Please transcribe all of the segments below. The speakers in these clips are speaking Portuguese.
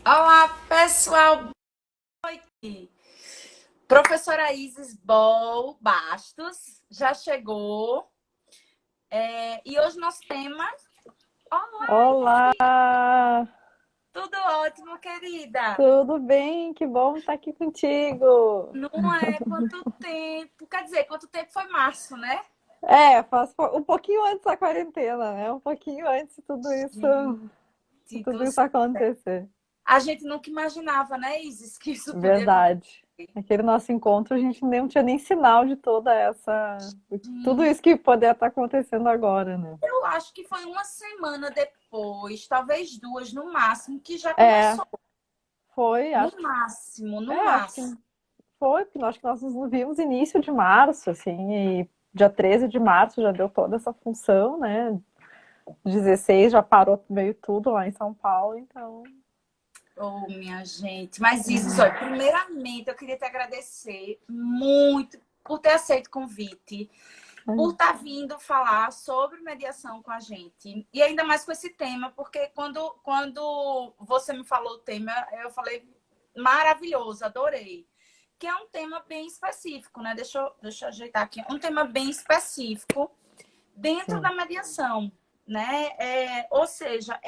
Olá, pessoal. Boa noite. Professora Isis Bol Bastos já chegou. E hoje nosso tema... Olá, Olá, tudo ótimo, querida. tudo bem? Que bom estar aqui contigo. Não é quanto tempo. Quer dizer, quanto tempo foi março, né? Faz um pouquinho antes da quarentena, né? Um pouquinho antes de Gente tudo do isso céu. acontecer. A gente nunca imaginava, né, Isis, que isso podia acontecer. Verdade. Aquele nosso encontro, a gente não tinha nem sinal de toda essa, tudo isso que poderia estar acontecendo agora, né? Eu acho que foi uma semana depois, talvez duas no máximo, que já É, começou. foi, No acho que, máximo, no acho que máximo. foi, porque nós, acho que nós nos vimos início de março, assim, e dia 13 de março já deu toda essa função, né? 16 já parou meio tudo lá em São Paulo, então. Oh, minha gente. Mas isso, olha, primeiramente eu queria te agradecer muito por ter aceito o convite, por estar vindo falar sobre mediação com a gente. E ainda mais com esse tema, porque quando você me falou o tema, eu falei maravilhoso, adorei. Que é um tema bem específico, né? Deixa eu ajeitar aqui. Um tema bem específico dentro Sim, da mediação, né? Ou seja,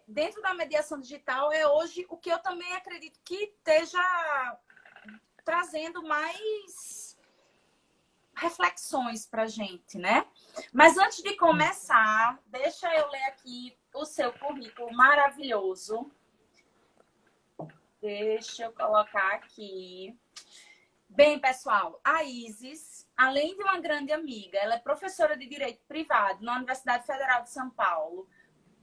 dentro da mediação digital é hoje o que eu também acredito que esteja trazendo mais reflexões para a gente, né? Mas antes de começar, deixa eu ler aqui o seu currículo maravilhoso. Deixa eu colocar aqui. Bem, pessoal, a Isis, além de uma grande amiga, ela é professora de Direito Privado na Universidade Federal de São Paulo,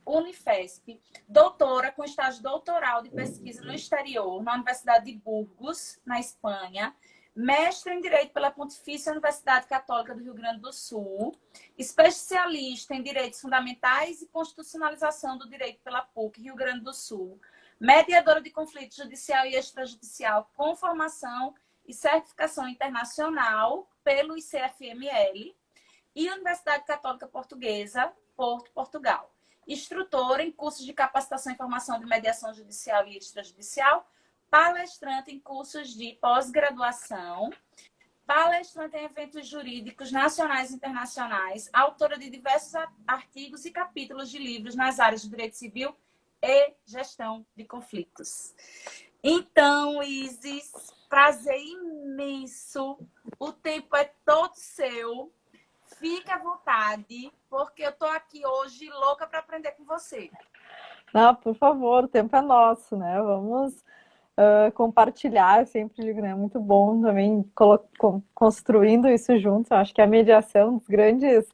Unifesp, doutora com estágio doutoral de pesquisa no exterior na Universidade de Burgos, na Espanha, mestre em Direito pela Pontifícia Universidade Católica do Rio Grande do Sul, especialista em Direitos Fundamentais e Constitucionalização do Direito pela PUC Rio Grande do Sul, mediadora de conflito judicial e extrajudicial com formação e certificação internacional pelo ICFML e Universidade Católica Portuguesa, Porto, Portugal. Instrutora em cursos de capacitação e formação de mediação judicial e extrajudicial, palestrante em cursos de pós-graduação, palestrante em eventos jurídicos nacionais e internacionais, autora de diversos artigos e capítulos de livros nas áreas de direito civil e gestão de conflitos. Então, Isis, prazer imenso. O tempo é todo seu. Fique à vontade, porque eu tô aqui hoje louca para aprender com você. não, por favor, o tempo é nosso, né? Vamos compartilhar, sempre digo, né? É muito bom também construindo isso juntos. Eu acho que a mediação, um dos grandes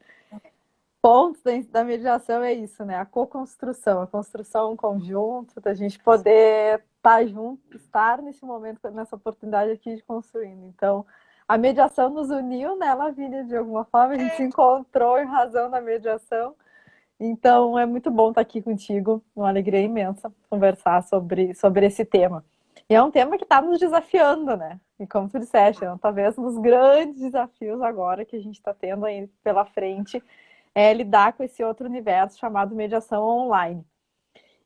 pontos da mediação é isso, né? A co-construção, a construção conjunto, da gente poder estar junto, estar nesse momento, nessa oportunidade aqui de construindo. Então, a mediação nos uniu, né, Lavínia, de alguma forma, a gente se encontrou em razão da mediação. Então, é muito bom estar aqui contigo, uma alegria imensa conversar sobre esse tema. E é um tema que está nos desafiando, né? E como tu disseste, talvez um dos grandes desafios agora que a gente está tendo aí pela frente é lidar com esse outro universo chamado mediação online.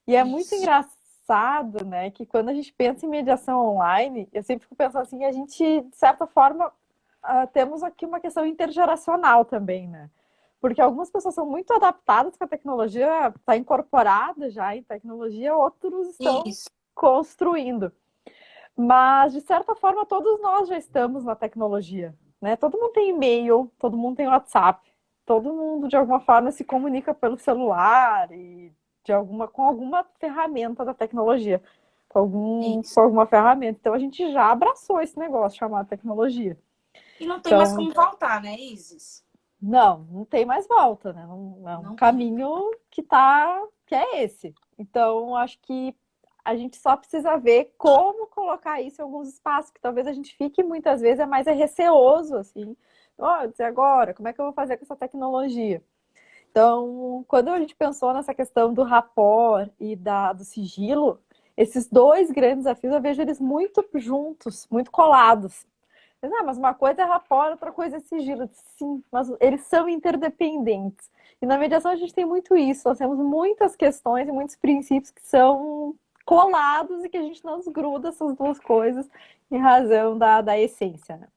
E é muito Isso. engraçado, né, que quando a gente pensa em mediação online, eu sempre fico pensando assim, a gente, de certa forma, temos aqui uma questão intergeracional também, né? Porque algumas pessoas são muito adaptadas com a tecnologia, está incorporada já em tecnologia, outros estão Isso. construindo. Mas, de certa forma, todos nós já estamos na tecnologia, né? Todo mundo tem e-mail, todo mundo tem WhatsApp, todo mundo, de alguma forma, se comunica pelo celular e com alguma ferramenta da tecnologia, com Isso. alguma ferramenta. Então, a gente já abraçou esse negócio chamado tecnologia. E não tem mais Então, como voltar, né, Isis? não tem mais volta, né? Não, é um Não tem. caminho que é esse. Então, acho que a gente só precisa ver como colocar isso em alguns espaços, que talvez a gente fique muitas vezes receoso, assim. Oh, dizer agora, como é que eu vou fazer com essa tecnologia? Então, quando a gente pensou nessa questão do rapport e do sigilo, esses dois grandes desafios eu vejo eles muito juntos, muito colados. Mas uma coisa é rapport, outra coisa é sigilo. Sim, mas eles são interdependentes. E na mediação a gente tem muito isso, nós temos muitas questões e muitos princípios que são colados e que a gente não desgruda essas duas coisas em razão da essência, né?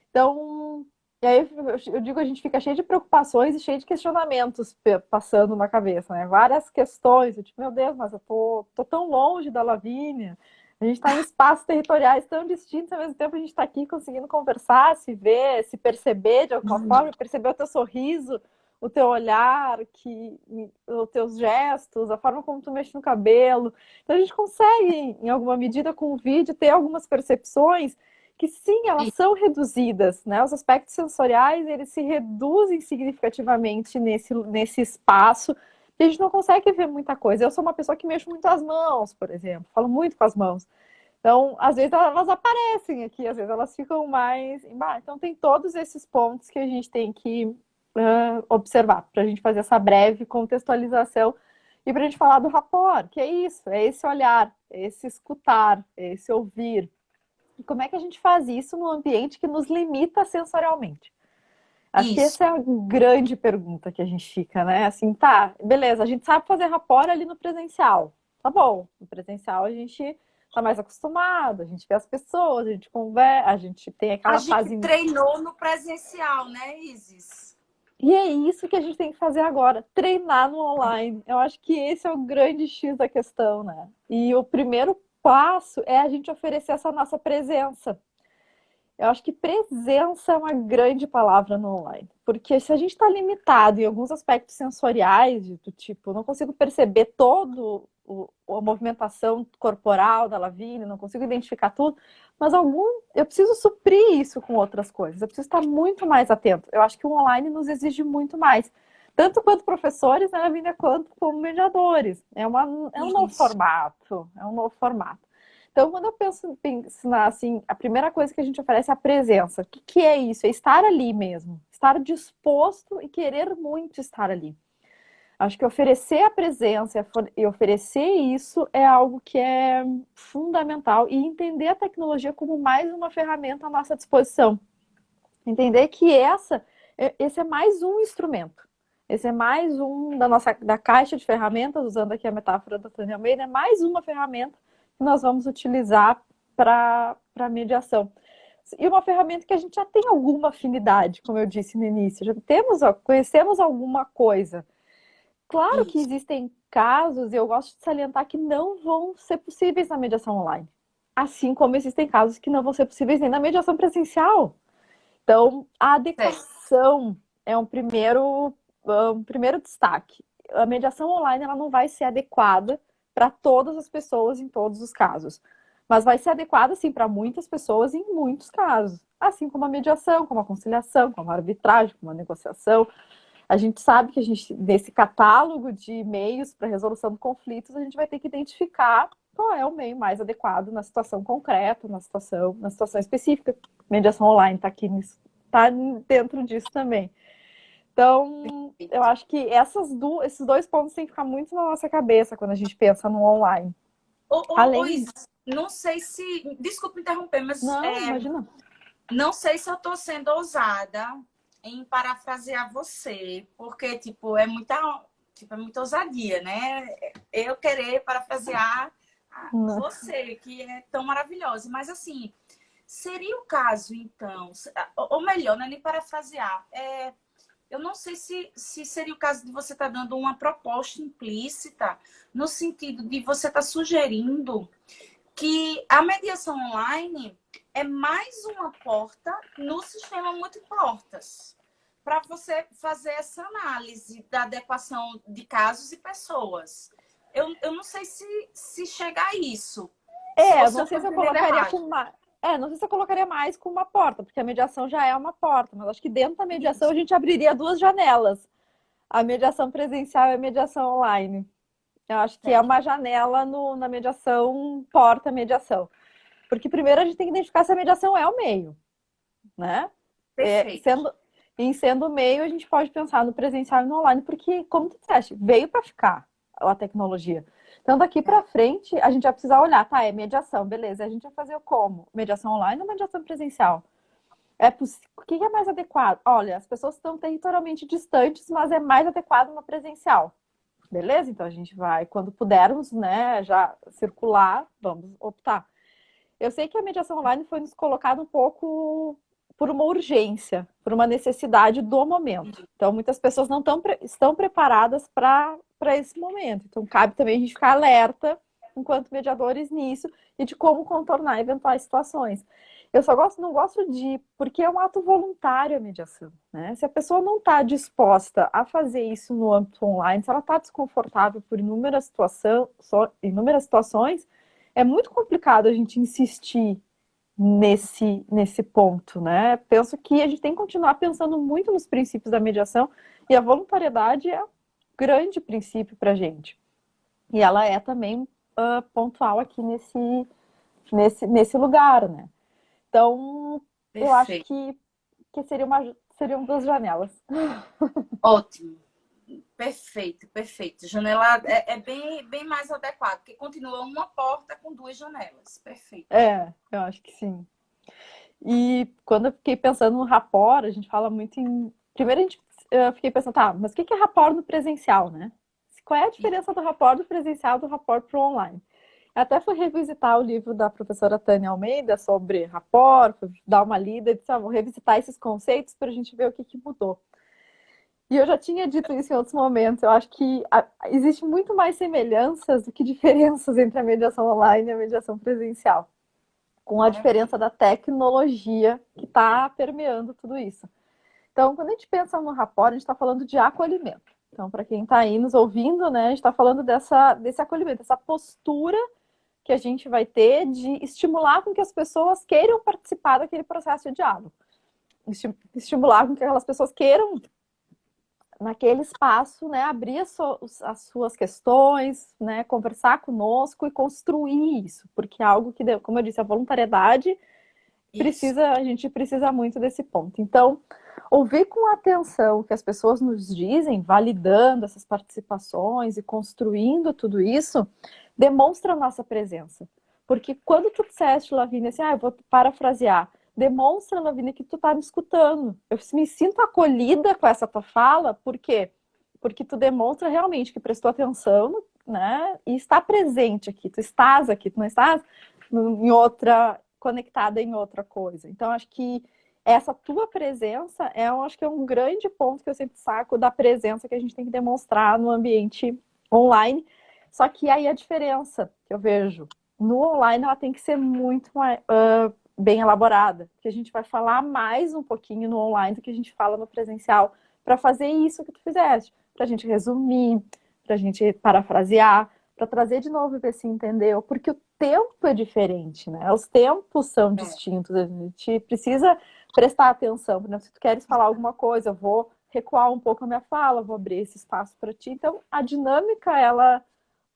Então, e aí eu digo, a gente fica cheio de preocupações e cheio de questionamentos passando na cabeça, né? Várias questões, eu tipo, meu Deus, mas eu tô tão longe da Lavínia, a gente está em espaços territoriais tão distintos, ao mesmo tempo a gente está aqui conseguindo conversar, se ver, se perceber de alguma forma, perceber o teu sorriso, o teu olhar, os teus gestos, a forma como tu mexe no cabelo. Então a gente consegue, em alguma medida, com o vídeo, ter algumas percepções que sim, elas são reduzidas, né? Os aspectos sensoriais, eles se reduzem significativamente nesse espaço e a gente não consegue ver muita coisa. Eu sou uma pessoa que mexo muito as mãos, por exemplo, falo muito com as mãos. Então, às vezes elas aparecem aqui, às vezes elas ficam mais embaixo. Então, tem todos esses pontos que a gente tem que observar para a gente fazer essa breve contextualização e para a gente falar do rapport, que é isso, é esse olhar, é esse escutar, é esse ouvir. E como é que a gente faz isso num ambiente que nos limita sensorialmente? Acho que essa é a grande pergunta que a gente fica, né? Assim, tá, beleza, a gente sabe fazer rapport ali no presencial. Tá bom, no presencial a gente tá mais acostumado, a gente vê as pessoas, a gente conversa, a gente tem aquela fase... A gente treinou no presencial, né, Isis? E é isso que a gente tem que fazer agora, treinar no online. Eu acho que esse é o grande X da questão, né? E o primeiro passo é a gente oferecer essa nossa presença. Eu acho que presença é uma grande palavra no online, porque se a gente está limitado em alguns aspectos sensoriais, do tipo, não consigo perceber todo a movimentação corporal da Lavínia, não consigo identificar tudo, mas eu preciso suprir isso com outras coisas, eu preciso estar muito mais atento. Eu acho que o online nos exige muito mais, tanto quanto professores, né, Lavínia, quanto como mediadores. É um novo formato, é um novo formato. Então, quando eu penso assim, a primeira coisa que a gente oferece é a presença. O que é isso? É estar ali mesmo. Estar disposto e querer muito estar ali. Acho que oferecer a presença e oferecer isso é algo que é fundamental. E entender a tecnologia como mais uma ferramenta à nossa disposição. Entender que esse é mais um instrumento. Esse é mais um da caixa de ferramentas, usando aqui a metáfora da Tânia Almeida, é mais uma ferramenta que nós vamos utilizar para mediação. E uma ferramenta que a gente já tem alguma afinidade, como eu disse no início, conhecemos alguma coisa. Claro que existem casos, e eu gosto de salientar, que não vão ser possíveis na mediação online. Assim como existem casos que não vão ser possíveis nem na mediação presencial. Então, a adequação é um primeiro destaque. A mediação online ela não vai ser adequada para todas as pessoas em todos os casos, mas vai ser adequada, sim, para muitas pessoas em muitos casos. Assim como a mediação, como a conciliação, como a arbitragem, como a negociação. A gente sabe que nesse catálogo de meios para resolução de conflitos, a gente vai ter que identificar qual é o meio mais adequado na situação concreta, na situação específica. Mediação online está aqui tá dentro disso também. Então, eu acho que esses dois pontos têm que ficar muito na nossa cabeça quando a gente pensa no online. Não sei se... Desculpa interromper, mas... Não, imagina. Não sei se eu estou sendo ousada em parafrasear você, porque, tipo, é muita ousadia, né? Eu querer parafrasear você, que é tão maravilhosa. Mas, assim, seria o caso, então... Ou melhor, não é nem parafrasear. Eu não sei se seria o caso de você estar dando uma proposta implícita, no sentido de você estar sugerindo que a mediação online é mais uma porta no sistema multiportas, para você fazer essa análise da adequação de casos e pessoas. Eu não sei se chegar a isso. Não sei se eu colocaria com uma... não sei se eu colocaria mais com uma porta, porque a mediação já é uma porta, mas acho que dentro da mediação a gente abriria duas janelas. A mediação presencial e a mediação online. Eu acho que é uma janela na mediação, porta-mediação. Porque primeiro a gente tem que identificar se a mediação é o meio, né? Sendo o meio, a gente pode pensar no presencial e no online, porque, como tu disseste, veio para ficar a tecnologia. Então, daqui para frente, a gente vai precisar olhar, tá, é mediação, beleza. A gente vai fazer como? Mediação online ou mediação presencial? O que é mais adequado? Olha, as pessoas estão territorialmente distantes, mas é mais adequado uma presencial. Beleza? Então a gente vai, quando pudermos, né, já circular, vamos optar. Eu sei que a mediação online foi nos colocada um pouco por uma urgência, por uma necessidade do momento. Então, muitas pessoas não estão preparadas para esse momento. Então, cabe também a gente ficar alerta, enquanto mediadores, nisso e de como contornar eventuais situações. Eu só não gosto porque é um ato voluntário a mediação, né? Se a pessoa não está disposta a fazer isso no âmbito online, se ela está desconfortável por inúmeras situações, é muito complicado a gente insistir nesse ponto, né? Penso que a gente tem que continuar pensando muito nos princípios da mediação e a voluntariedade é um grande princípio para a gente. E ela é também pontual aqui nesse lugar, né? Então, eu acho Perfeito. que seriam duas janelas. Ótimo. Perfeito, perfeito. Janela é bem mais adequado, porque continua uma porta com duas janelas. Perfeito. Eu acho que sim. E quando eu fiquei pensando no rapport, a gente fala muito em. Primeiro eu fiquei pensando, tá, mas o que é rapport no presencial, né? Qual é a diferença do rapport do presencial do rapport pro online? Eu até fui revisitar o livro da professora Tânia Almeida sobre rapport, dar uma lida e disse, vou revisitar esses conceitos para a gente ver o que mudou. E eu já tinha dito isso em outros momentos. Eu acho que existe muito mais semelhanças do que diferenças entre a mediação online e a mediação presencial, com a diferença da tecnologia que está permeando tudo isso. Então, quando a gente pensa no rapport, a gente está falando de acolhimento. Então, para quem está aí nos ouvindo, né, a gente está falando desse acolhimento, essa postura que a gente vai ter de estimular com que as pessoas queiram participar daquele processo de diálogo. Estimular com que aquelas pessoas queiram, naquele espaço, né, abrir as suas questões, né, conversar conosco e construir isso, porque é algo que, como eu disse, a voluntariedade a gente precisa muito desse ponto. Então, ouvir com atenção o que as pessoas nos dizem, validando essas participações e construindo tudo isso, demonstra a nossa presença. Porque quando tu disseste, Lavínia, assim, eu vou parafrasear, demonstra, Lavínia, que tu tá me escutando. Eu me sinto acolhida com essa tua fala, por quê? Porque tu demonstra realmente que prestou atenção, né? E está presente aqui, tu não estás em outra, conectada em outra coisa. Então, acho que essa tua presença acho que é um grande ponto que eu sempre saco da presença que a gente tem que demonstrar no ambiente online. Só que aí a diferença que eu vejo no online, ela tem que ser muito mais, bem elaborada, porque a gente vai falar mais um pouquinho no online do que a gente fala no presencial, para fazer isso que tu fizeste, para a gente resumir, para a gente parafrasear, para trazer de novo e ver se entendeu, porque o tempo é diferente, né? Os tempos são distintos, a gente precisa prestar atenção. Por exemplo, se tu queres falar alguma coisa, eu vou recuar um pouco a minha fala, vou abrir esse espaço para ti. Então, a dinâmica, ela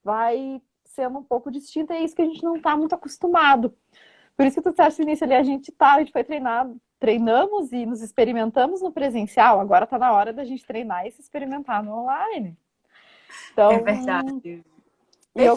vai sendo um pouco distinta, e é isso que a gente não está muito acostumado. Por isso que tu disseste no início ali, a gente foi treinamos e nos experimentamos no presencial, agora está na hora da gente treinar e se experimentar no online. Então, é verdade. E eu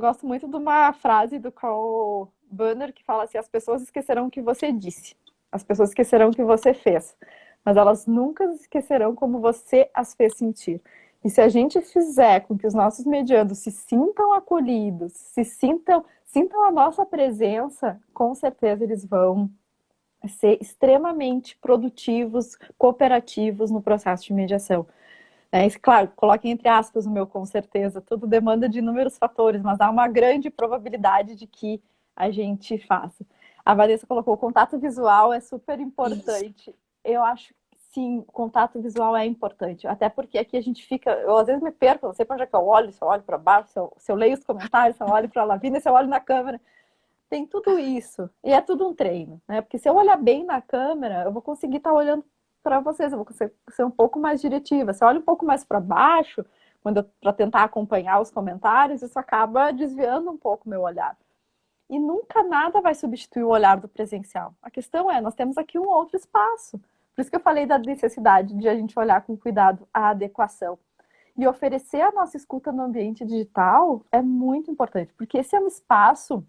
gosto muito de uma frase do Carl Banner que fala assim: as pessoas esquecerão o que você disse, as pessoas esquecerão o que você fez, mas elas nunca esquecerão como você as fez sentir. E se a gente fizer com que os nossos mediandos se sintam acolhidos, sintam a nossa presença, com certeza eles vão ser extremamente produtivos, cooperativos no processo de mediação. Claro, coloque entre aspas o meu com certeza, tudo demanda de inúmeros fatores, mas há uma grande probabilidade de que a gente faça. A Vanessa colocou: o contato visual é super importante. Isso. Eu acho que sim, o contato visual é importante, até porque aqui a gente fica, eu às vezes me perco, não sei para onde é que eu olho, se eu olho para baixo, se eu leio os comentários, se eu olho para a Lavínia, se eu olho na câmera. Tem tudo isso, e é tudo um treino, né? Porque se eu olhar bem na câmera, eu vou conseguir estar olhando para vocês, eu vou ser um pouco mais diretiva. Se eu olho um pouco mais para baixo, para tentar acompanhar os comentários, isso acaba desviando um pouco o meu olhar. E nunca nada vai substituir o olhar do presencial. A questão é, nós temos aqui um outro espaço. Por isso que eu falei da necessidade de a gente olhar com cuidado a adequação. E oferecer a nossa escuta no ambiente digital é muito importante, porque esse é um espaço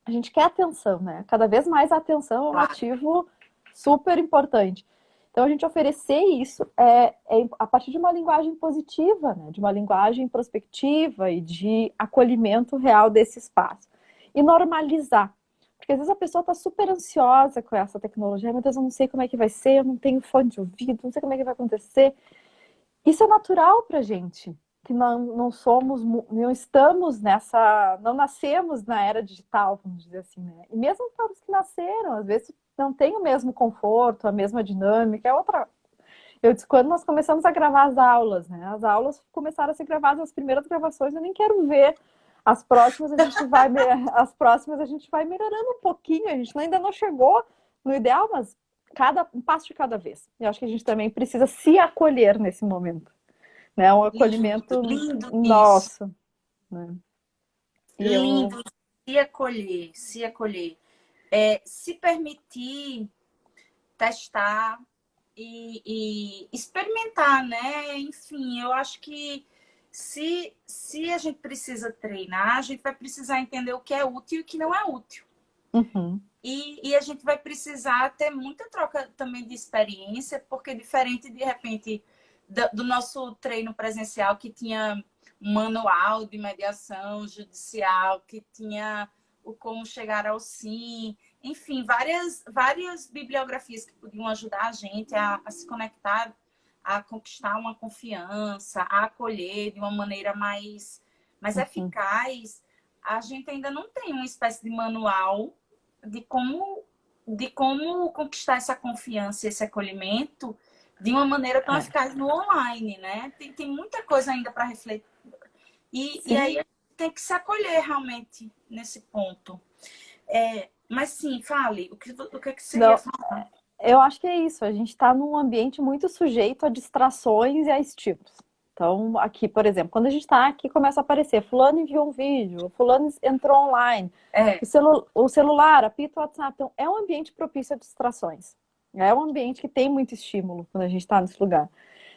a gente quer atenção, né? Cada vez mais a atenção é um Claro. ativo super importante. Então, a gente oferecer isso é a partir de uma linguagem positiva, né? De uma linguagem prospectiva e de acolhimento real desse espaço. E normalizar. Porque às vezes a pessoa está super ansiosa com essa tecnologia. Meu Deus, eu não sei como é que vai ser, eu não tenho fone de ouvido, não sei como é que vai acontecer. Isso é natural para a gente, que não somos, não estamos nessa, não nascemos na era digital, vamos dizer assim, né? E mesmo para os que nasceram, às vezes não tem o mesmo conforto, a mesma dinâmica, é outra. Eu disse, quando nós começamos a gravar as aulas, né? As aulas começaram a ser gravadas, as primeiras gravações eu nem quero ver. As próximas a gente vai melhorando um pouquinho, a gente ainda não chegou no ideal, mas um passo de cada vez. Eu acho que a gente também precisa se acolher nesse momento, né? Um Lindo, acolhimento lindo isso. nosso, né? E eu, Lindo se acolher. Se permitir testar e experimentar, né? Enfim, eu acho que se a gente precisa treinar, a gente vai precisar entender o que é útil e o que não é útil. uhum, E a gente vai precisar ter muita troca também de experiência, porque diferente, de repente, do nosso treino presencial, que tinha um manual de mediação judicial, que tinha o como chegar ao sim, enfim, várias bibliografias que podiam ajudar a gente a se conectar, a conquistar uma confiança, a acolher de uma maneira mais uhum. eficaz. A gente ainda não tem uma espécie de manual de como conquistar essa confiança e esse acolhimento de uma maneira tão É. eficaz no online, né? Tem muita coisa ainda para refletir. E aí a Sim, gente tem que se acolher realmente nesse ponto. Mas sim, fale, o que você ia não, falar? eu acho que é isso. A gente está num ambiente muito sujeito a distrações e a estímulos. Então, aqui, por exemplo, quando a gente está aqui, começa a aparecer: fulano enviou um vídeo, fulano entrou online, É, o celular, apita o WhatsApp. Então, é um ambiente propício a distrações. É um ambiente que tem muito estímulo quando a gente está nesse lugar.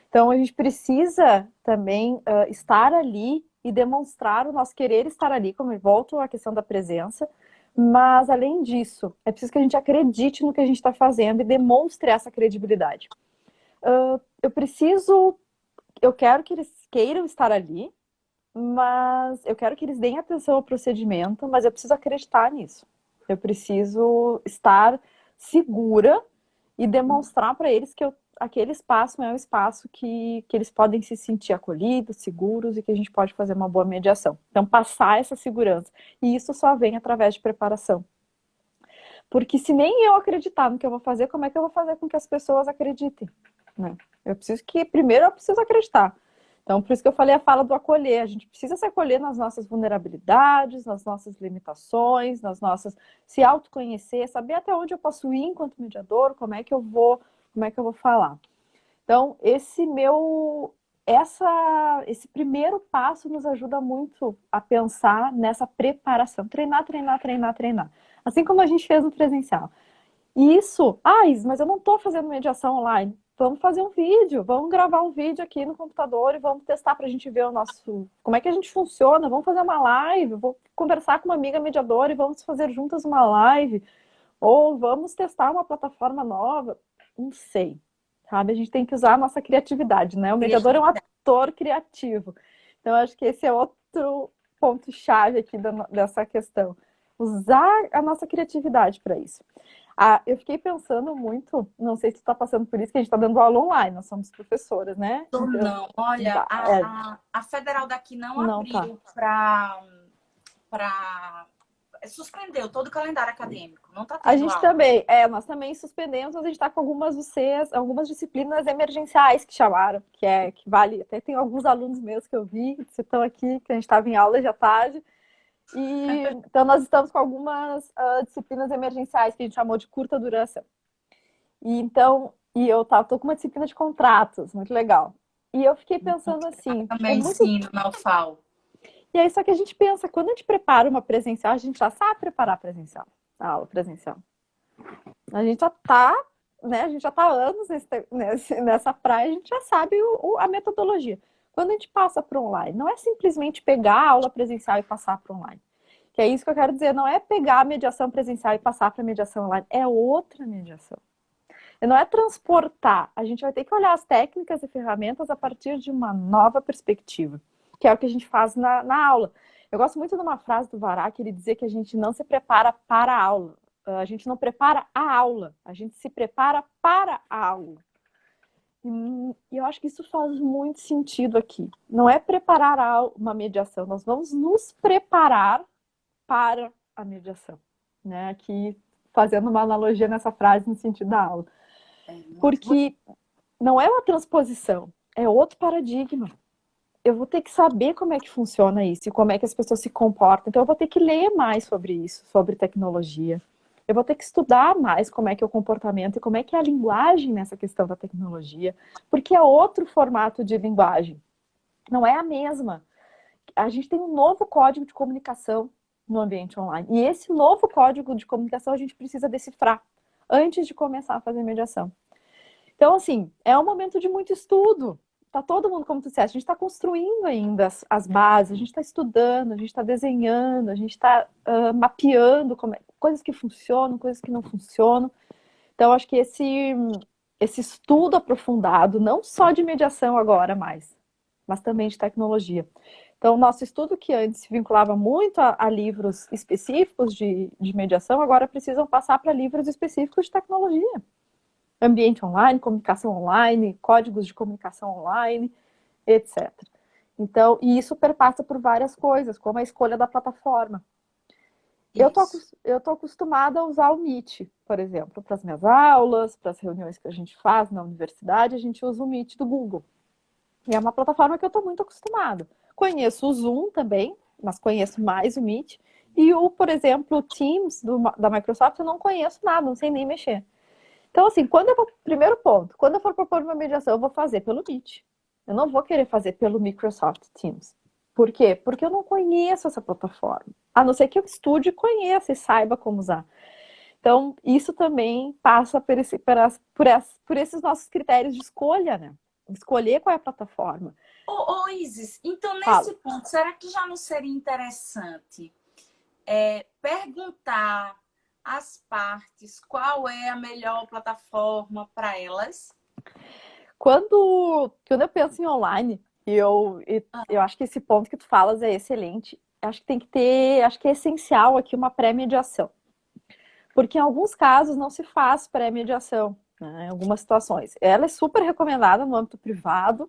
Então, a gente precisa também estar ali e demonstrar o nosso querer estar ali, como eu volto à questão da presença. Mas, além disso, é preciso que a gente acredite no que a gente está fazendo e demonstre essa credibilidade. Eu preciso, eu quero que eles queiram estar ali, mas eu quero que eles deem atenção ao procedimento, mas eu preciso acreditar nisso. Eu preciso estar segura e demonstrar para eles que aquele espaço é um espaço que eles podem se sentir acolhidos, seguros e que a gente pode fazer uma boa mediação. Então, passar essa segurança. E isso só vem através de preparação. Porque se nem eu acreditar no que eu vou fazer, como é que eu vou fazer com que as pessoas acreditem? Né? Primeiro eu preciso acreditar. Então, por isso que eu falei a fala do acolher. A gente precisa se acolher nas nossas vulnerabilidades, nas nossas limitações, se autoconhecer, saber até onde eu posso ir enquanto mediador, como é que eu vou falar. Então, esse primeiro passo nos ajuda muito a pensar nessa preparação. Treinar, treinar, treinar, treinar. Assim como a gente fez no presencial. E isso, mas eu não estou fazendo mediação online. Vamos fazer um vídeo, vamos gravar um vídeo aqui no computador e vamos testar para a gente ver como é que a gente funciona. Vamos fazer uma live, vou conversar com uma amiga mediadora e vamos fazer juntas uma live. Ou vamos testar uma plataforma nova. Não sei, sabe? A gente tem que usar a nossa criatividade, né? O mediador é um criatividade. ator criativo. Então, acho que esse é outro ponto-chave aqui dessa questão. Usar a nossa criatividade para isso. Eu fiquei pensando muito, não sei se tu está passando por isso, que a gente está dando aula online, nós somos professoras, né? Ou Então, não, olha, é, a federal daqui não não tá. abriu para suspendeu todo o calendário acadêmico, não está A tendo gente aula. também, nós também suspendemos, mas a gente está com algumas UCs, algumas disciplinas emergenciais que chamaram, que vale, até tem alguns alunos meus que eu vi, que estão aqui, que a gente estava em aula de à tarde, e então nós estamos com algumas disciplinas emergenciais que a gente chamou de curta duração. E eu tô com uma disciplina de contratos, muito legal. E eu fiquei pensando assim, é Também muito. ensino na UFAL. E aí, só que a gente pensa, quando a gente prepara uma presencial, a gente já sabe preparar presencial, a aula presencial. A gente já tá, né? A gente já tá há anos nessa praia, a gente já sabe a metodologia. Quando a gente passa para online, não é simplesmente pegar a aula presencial e passar para online. Que é isso que eu quero dizer, não é pegar a mediação presencial e passar para a mediação online, é outra mediação. E não é transportar, a gente vai ter que olhar as técnicas e ferramentas a partir de uma nova perspectiva, que é o que a gente faz na aula. Eu gosto muito de uma frase do Varak, ele dizia que a gente não se prepara para a aula, a gente não prepara a aula, a gente se prepara para a aula. E eu acho que isso faz muito sentido aqui. Não é preparar uma mediação, nós vamos nos preparar para a mediação, né? Aqui fazendo uma analogia nessa frase no sentido da aula. Porque não é uma transposição, é outro paradigma. Eu vou ter que saber como é que funciona isso e como é que as pessoas se comportam. Então eu vou ter que ler mais sobre isso, sobre tecnologia. Eu vou ter que estudar mais como é que é o comportamento e como é que é a linguagem nessa questão da tecnologia, porque é outro formato de linguagem. Não é a mesma. A gente tem um novo código de comunicação no ambiente online. E esse novo código de comunicação a gente precisa decifrar antes de começar a fazer mediação. Então, assim, é um momento de muito estudo. Tá todo mundo, como tu disseste, a gente está construindo ainda as bases, a gente está estudando, a gente está desenhando, a gente está mapeando coisas que funcionam, coisas que não funcionam. Então, acho que esse estudo aprofundado, não só de mediação agora mais, mas também de tecnologia. Então, nosso estudo que antes se vinculava muito a livros específicos de mediação, agora precisam passar para livros específicos de tecnologia. Ambiente online, comunicação online, códigos de comunicação online, etc. Então, e isso perpassa por várias coisas, como a escolha da plataforma. Eu tô acostumada a usar o Meet, por exemplo, para as minhas aulas, para as reuniões que a gente faz na universidade, a gente usa o Meet do Google. E é uma plataforma que eu estou muito acostumada. Conheço o Zoom também, mas conheço mais o Meet. E por exemplo, o Teams da Microsoft, eu não conheço nada, não sei nem mexer. Então, assim, primeiro ponto, quando eu for propor uma mediação, eu vou fazer pelo Meet. Eu não vou querer fazer pelo Microsoft Teams. Por quê? Porque eu não conheço essa plataforma. A não ser que eu estude, conheça e saiba como usar. Então, isso também passa por esses nossos critérios de escolha, né? Escolher qual é a plataforma. Isis, então nesse ponto, será que já não seria interessante perguntar às partes qual é a melhor plataforma para elas? Quando eu penso em online, eu acho que esse ponto que tu falas é excelente. Acho que tem que ter, acho que é essencial aqui uma pré-mediação. Porque em alguns casos não se faz pré-mediação, né, em algumas situações. Ela é super recomendada no âmbito privado.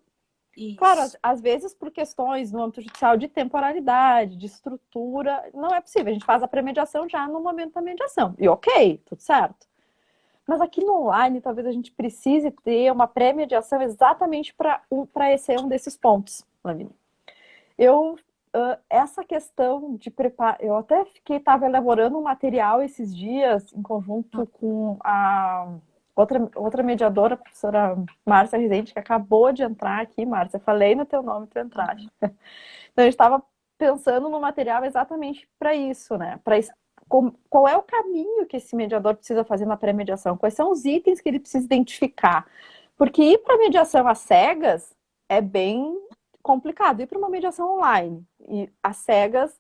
Isso. Claro, às vezes por questões no âmbito judicial de temporalidade, de estrutura, não é possível. A gente faz a pré-mediação já no momento da mediação. E ok, tudo certo. Mas aqui no online, talvez a gente precise ter uma pré-mediação exatamente para esse um desses pontos, Lavínia. Essa questão de preparar... Eu até estava elaborando um material esses dias, em conjunto com a outra mediadora, a professora Márcia Rezende, que acabou de entrar aqui. Márcia, falei no teu nome, tu entraste. Então, a gente estava pensando no material exatamente para isso, né? Qual é o caminho que esse mediador precisa fazer na pré-mediação? Quais são os itens que ele precisa identificar? Porque ir para mediação às cegas é bem complicado. Ir para uma mediação online e às cegas,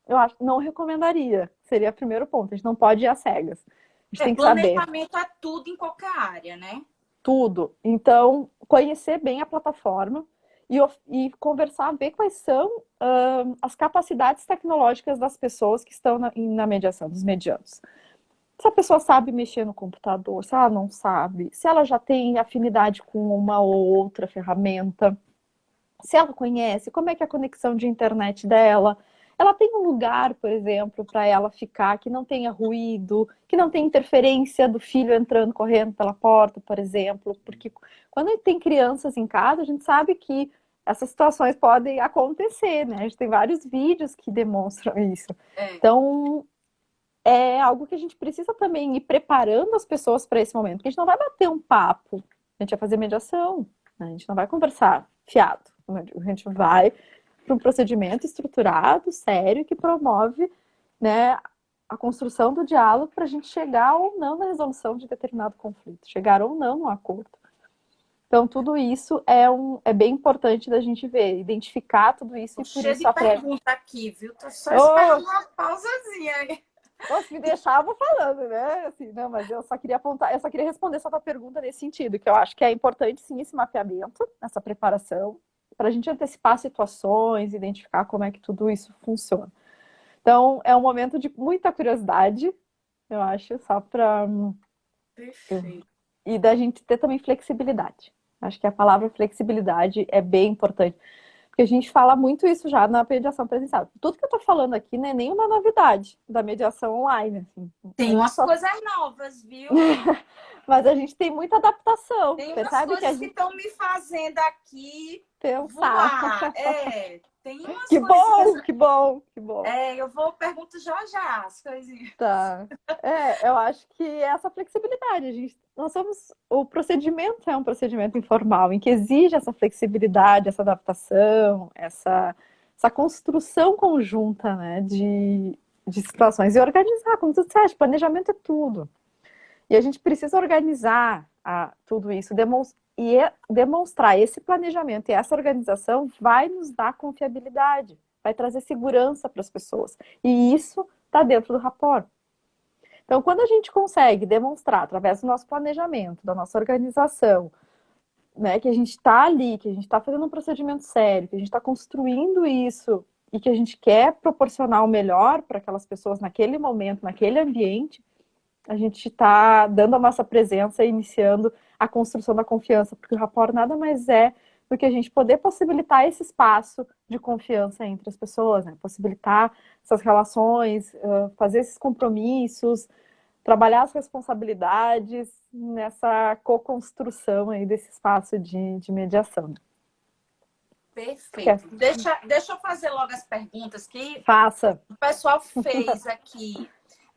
eu acho que não recomendaria. Seria o primeiro ponto. A gente não pode ir às cegas. A gente tem que saber. Planejamento é tudo em qualquer área, né? Tudo. Então, conhecer bem a plataforma e conversar, ver quais são as capacidades tecnológicas das pessoas que estão na mediação, dos medianos. Se a pessoa sabe mexer no computador, se ela não sabe, se ela já tem afinidade com uma ou outra ferramenta, se ela conhece, como é que é a conexão de internet dela. Ela tem um lugar, por exemplo, para ela ficar que não tenha ruído, que não tenha interferência do filho entrando, correndo pela porta, por exemplo. Porque quando tem crianças em casa, a gente sabe que essas situações podem acontecer, né? A gente tem vários vídeos que demonstram isso. Então, é algo que a gente precisa também ir preparando as pessoas para esse momento. Porque a gente não vai bater um papo, a gente vai fazer mediação, né? A gente não vai conversar fiado. A gente vai para um procedimento estruturado, sério, que promove, né, a construção do diálogo para a gente chegar ou não na resolução de determinado conflito, chegar ou não no acordo. Então, tudo isso é bem importante da gente ver, identificar tudo isso Tô e por cheia isso de pergunta aqui, viu? Tô só Oh, esperando uma pausazinha aí. se me deixar, eu vou falando, né? Assim, não, mas eu só queria apontar, eu só queria responder essa tua pergunta nesse sentido, que eu acho que é importante sim esse mapeamento, essa preparação, para a gente antecipar situações, identificar como é que tudo isso funciona. Então, é um momento de muita curiosidade, eu acho, só para. Perfeito. E da gente ter também flexibilidade. Acho que a palavra flexibilidade é bem importante. Porque a gente fala muito isso já na mediação presencial. Tudo que eu estou falando aqui não é nenhuma novidade da mediação online. Assim. A Tem gente umas só... coisas novas, viu? Mas a gente tem muita adaptação. Tem umas Percebe que a coisas que gente estão me fazendo aqui pensar. voar. É, tem umas Que coisinhas. bom, que bom, que bom. Eu vou pergunto já já as coisinhas. Tá. Eu acho que essa flexibilidade, nós somos, o procedimento é um procedimento informal, em que exige essa flexibilidade, essa adaptação, essa construção conjunta, né, de situações. E organizar, como tu disseste, planejamento é tudo. E a gente precisa organizar tudo isso, demonstrar esse planejamento e essa organização vai nos dar confiabilidade, vai trazer segurança para as pessoas. E isso está dentro do rapport. Então, quando a gente consegue demonstrar, através do nosso planejamento, da nossa organização, né, que a gente está ali, que a gente está fazendo um procedimento sério, que a gente está construindo isso e que a gente quer proporcionar o melhor para aquelas pessoas naquele momento, naquele ambiente, a gente está dando a nossa presença e iniciando a construção da confiança, porque o rapport nada mais é do que a gente poder possibilitar esse espaço de confiança entre as pessoas, né? Possibilitar essas relações, fazer esses compromissos, trabalhar as responsabilidades nessa co-construção aí desse espaço de mediação. Perfeito. Deixa eu fazer logo as perguntas que Faça. o pessoal fez aqui.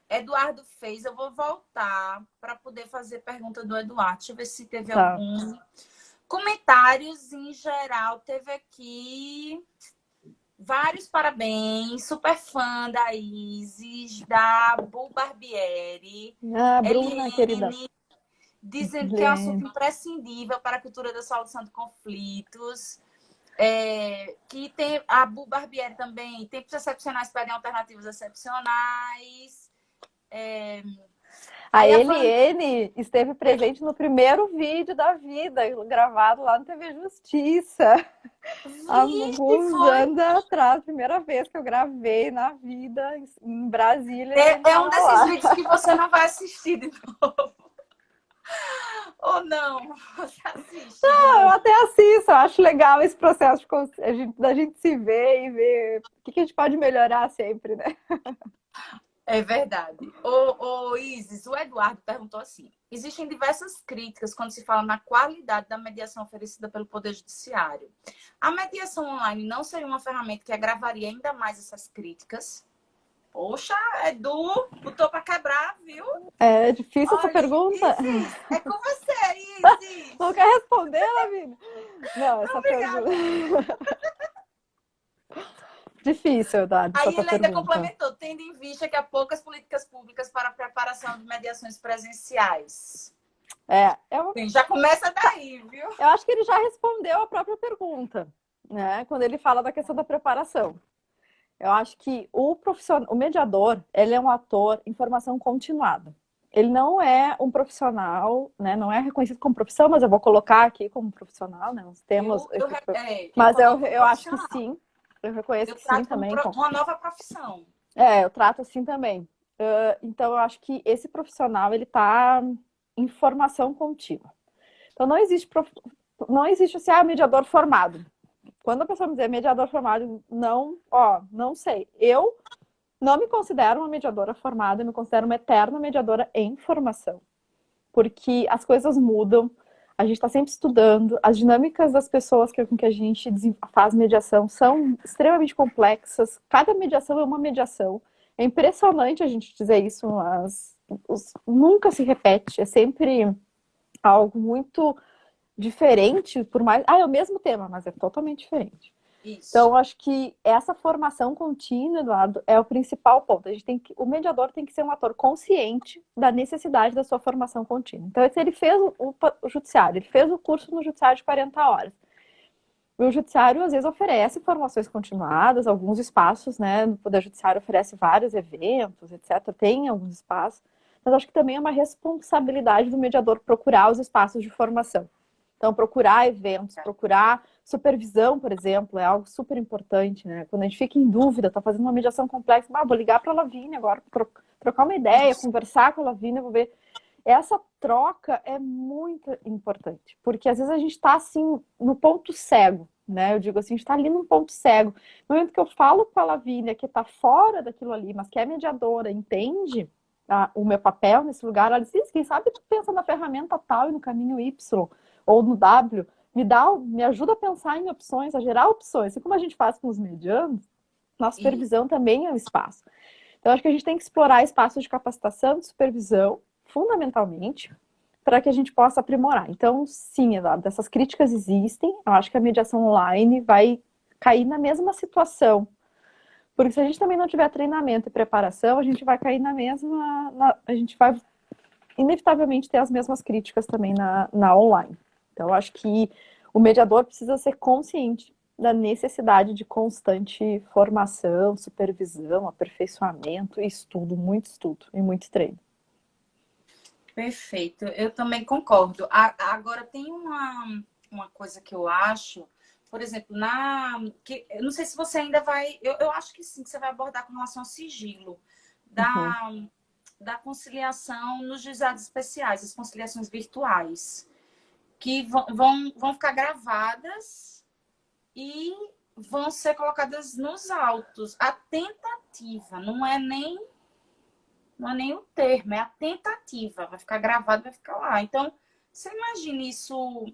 Eduardo fez, eu vou voltar para poder fazer pergunta do Eduardo. Deixa eu ver se teve algum. Comentários em geral, teve aqui vários parabéns, super fã da Isis, da Bu Barbieri, Bruna, querida. Dizendo que é um assunto imprescindível para a cultura da solução de conflitos. Que tem a Bu Barbieri também, tempos excepcionais pedem alternativas excepcionais. A Eliane esteve presente no primeiro vídeo da vida, gravado lá no TV Justiça. Há alguns anos atrás, primeira vez que eu gravei na vida em Brasília. É um desses vídeos que você não vai assistir de novo. Ou não? Você assiste? Não, eu até assisto. Eu acho legal esse processo da gente se ver e ver o que a gente pode melhorar sempre, né? É verdade. Isis, o Eduardo perguntou assim: existem diversas críticas quando se fala na qualidade da mediação oferecida pelo Poder Judiciário. A mediação online não seria uma ferramenta que agravaria ainda mais essas críticas? Poxa, Edu, botou para quebrar, viu? É difícil essa pergunta. Isis, é com você, Isis. Não quer responder, Lavínia? Não, essa pergunta. Difícil, Eduardo. Aí ele ainda complementou, tendo em vista que há poucas políticas públicas para a preparação de mediações presenciais. Já começa daí, viu? Eu acho que ele já respondeu a própria pergunta, né? Quando ele fala da questão da preparação. Eu acho que o mediador, ele é um ator em formação continuada. Ele não é um profissional, né? Não é reconhecido como profissão, mas eu vou colocar aqui como profissional, né? Os termos. Mas eu acho que sim. Eu reconheço que sim também. Uma nova profissão. Eu trato assim também. Então, eu acho que esse profissional, ele está em formação contínua. Então, não existe assim, mediador formado. Quando a pessoa me dizer mediador formado, não sei. Eu não me considero uma mediadora formada, eu me considero uma eterna mediadora em formação. Porque as coisas mudam, a gente está sempre estudando, as dinâmicas das pessoas com que a gente faz mediação são extremamente complexas, cada mediação é uma mediação. É impressionante a gente dizer isso, mas nunca se repete, é sempre algo muito diferente, por mais... é o mesmo tema, mas é totalmente diferente. Isso. Então, acho que essa formação contínua, Eduardo, é o principal ponto. O mediador tem que ser um ator consciente da necessidade da sua formação contínua. Então, se ele fez o judiciário, ele fez o curso no judiciário de 40 horas. O judiciário, às vezes, oferece formações continuadas, alguns espaços, né? O Poder Judiciário oferece vários eventos, etc. Tem alguns espaços. Mas acho que também é uma responsabilidade do mediador procurar os espaços de formação. Então, procurar eventos, procurar supervisão, por exemplo, é algo super importante, né? Quando a gente fica em dúvida, está fazendo uma mediação complexa, vou ligar para a Lavínia agora, trocar uma ideia, Isso. conversar com a Lavínia, vou ver. Essa troca é muito importante, porque às vezes a gente está assim no ponto cego, né? Eu digo assim, a gente está ali num ponto cego. No momento que eu falo com a Lavínia, que está fora daquilo ali, mas que é mediadora, entende o meu papel nesse lugar, ela diz, quem sabe tu pensa na ferramenta tal e no caminho Y, ou no W, me ajuda a pensar em opções, a gerar opções. Assim como a gente faz com os medianos, nossa supervisão também é um espaço. Então, acho que a gente tem que explorar espaços de capacitação, de supervisão, fundamentalmente, para que a gente possa aprimorar. Então, sim, Eduardo, essas críticas existem. Eu acho que a mediação online vai cair na mesma situação. Porque se a gente também não tiver treinamento e preparação, a gente vai cair na mesma. A gente vai, inevitavelmente, ter as mesmas críticas também na online. Então, eu acho que o mediador precisa ser consciente da necessidade de constante formação, supervisão, aperfeiçoamento, estudo e muito treino. Perfeito, eu também concordo. Agora, tem uma coisa que eu acho, por exemplo, eu não sei se você ainda vai, eu acho que sim, que você vai abordar com relação ao sigilo Uhum. da conciliação nos juizados especiais, as conciliações virtuais, que vão ficar gravadas e vão ser colocadas nos autos. A tentativa não é nem o termo, é a tentativa. Vai ficar gravado, vai ficar lá. Então, você imagina isso,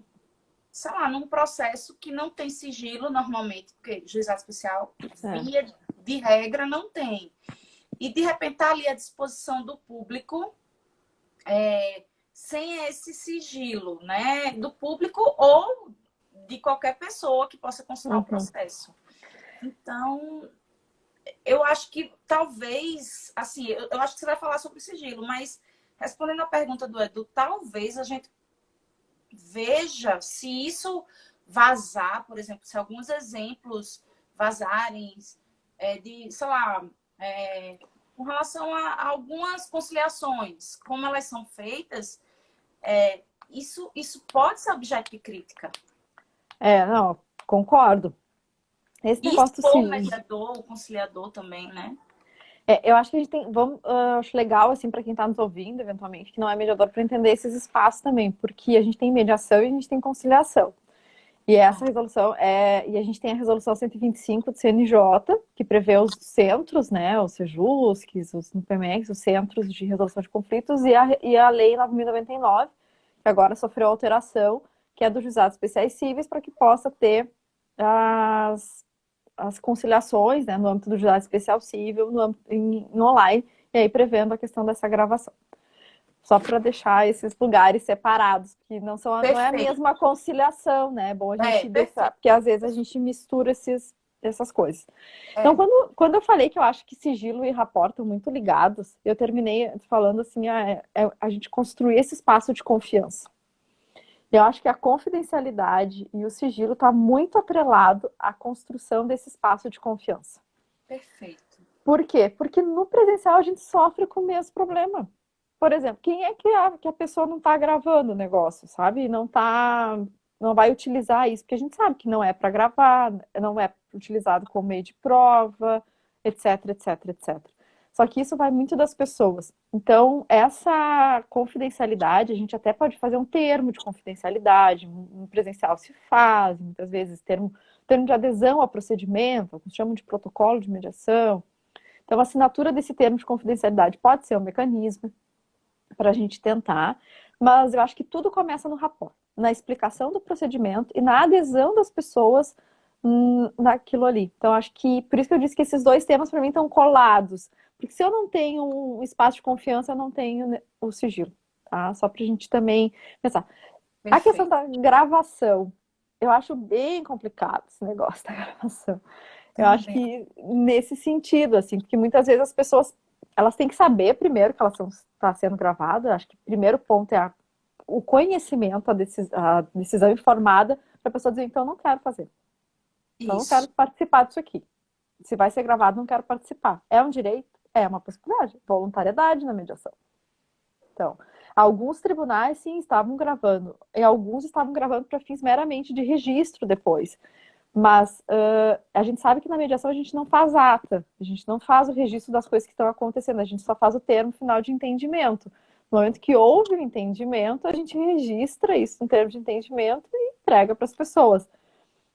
sei lá, num processo que não tem sigilo normalmente, porque juizado especial, via de regra, não tem. E, de repente, tá ali à disposição do público, sem esse sigilo, né? Do público ou de qualquer pessoa que possa consultar o processo. Então, eu acho que talvez, assim, eu acho que você vai falar sobre o sigilo, mas respondendo a pergunta do Edu, talvez a gente veja se isso vazar, por exemplo, se alguns exemplos vazarem de, sei lá, com relação a algumas conciliações, como elas são feitas, isso pode ser objeto de crítica. Não, concordo. Esse E negócio do expor o sigilo. mediador, o conciliador também, né? Eu acho que a gente tem. Acho legal, assim, para quem está nos ouvindo, eventualmente, que não é mediador, para entender esses espaços também, porque a gente tem mediação e a gente tem conciliação. E essa resolução e a gente tem a resolução 125 do CNJ, que prevê os centros, né, os SEJUSCs, os NPMEX, os centros de resolução de conflitos, e a Lei 9.099, que agora sofreu alteração, que é dos juizados especiais cíveis, para que possa ter as conciliações, né, no âmbito do juizado especial civil, em online, e aí prevendo a questão dessa gravação. Só para deixar esses lugares separados, que não é a Perfeito. mesma conciliação, né? É bom a gente deixar, Perfeito. porque às vezes a gente mistura essas coisas. Então, quando eu falei que eu acho que sigilo e rapport estão muito ligados, eu terminei falando assim, a gente construir esse espaço de confiança. Eu acho que a confidencialidade e o sigilo está muito atrelado à construção desse espaço de confiança. Perfeito. Por quê? Porque no presencial a gente sofre com o mesmo problema. Por exemplo, quem é que a pessoa não está gravando o negócio, sabe? Não vai utilizar isso, porque a gente sabe que não é para gravar, não é utilizado como meio de prova, etc, etc, etc. Só que isso vai muito das pessoas. Então, essa confidencialidade, a gente até pode fazer um termo de confidencialidade, no presencial se faz, muitas vezes termo de adesão ao procedimento, que chamam de protocolo de mediação. Então, a assinatura desse termo de confidencialidade pode ser um mecanismo para a gente tentar, mas eu acho que tudo começa no rapport, na explicação do procedimento e na adesão das pessoas naquilo ali. Então, acho que, por isso que eu disse que esses dois temas para mim estão colados, porque se eu não tenho um espaço de confiança, eu não tenho o sigilo, tá? Só para a gente também pensar. A questão Perfeito. da gravação. eu acho bem complicado esse negócio da gravação. Eu acho Também. que nesse sentido, assim, porque muitas vezes as pessoas, elas têm que saber primeiro que elas está sendo gravadas. Acho que o primeiro ponto é o conhecimento, a decisão informada para a pessoa dizer, então, não quero fazer. Então, não quero Isso. participar disso aqui. Se vai ser gravado, não quero participar. É um direito? É uma possibilidade. Voluntariedade na mediação. Então, alguns tribunais, sim, estavam gravando. E alguns estavam gravando para fins meramente de registro depois. Mas a gente sabe que na mediação a gente não faz ata, a gente não faz o registro das coisas que estão acontecendo, a gente só faz o termo final de entendimento. No momento que houve o entendimento, a gente registra isso no termo de entendimento e entrega para as pessoas.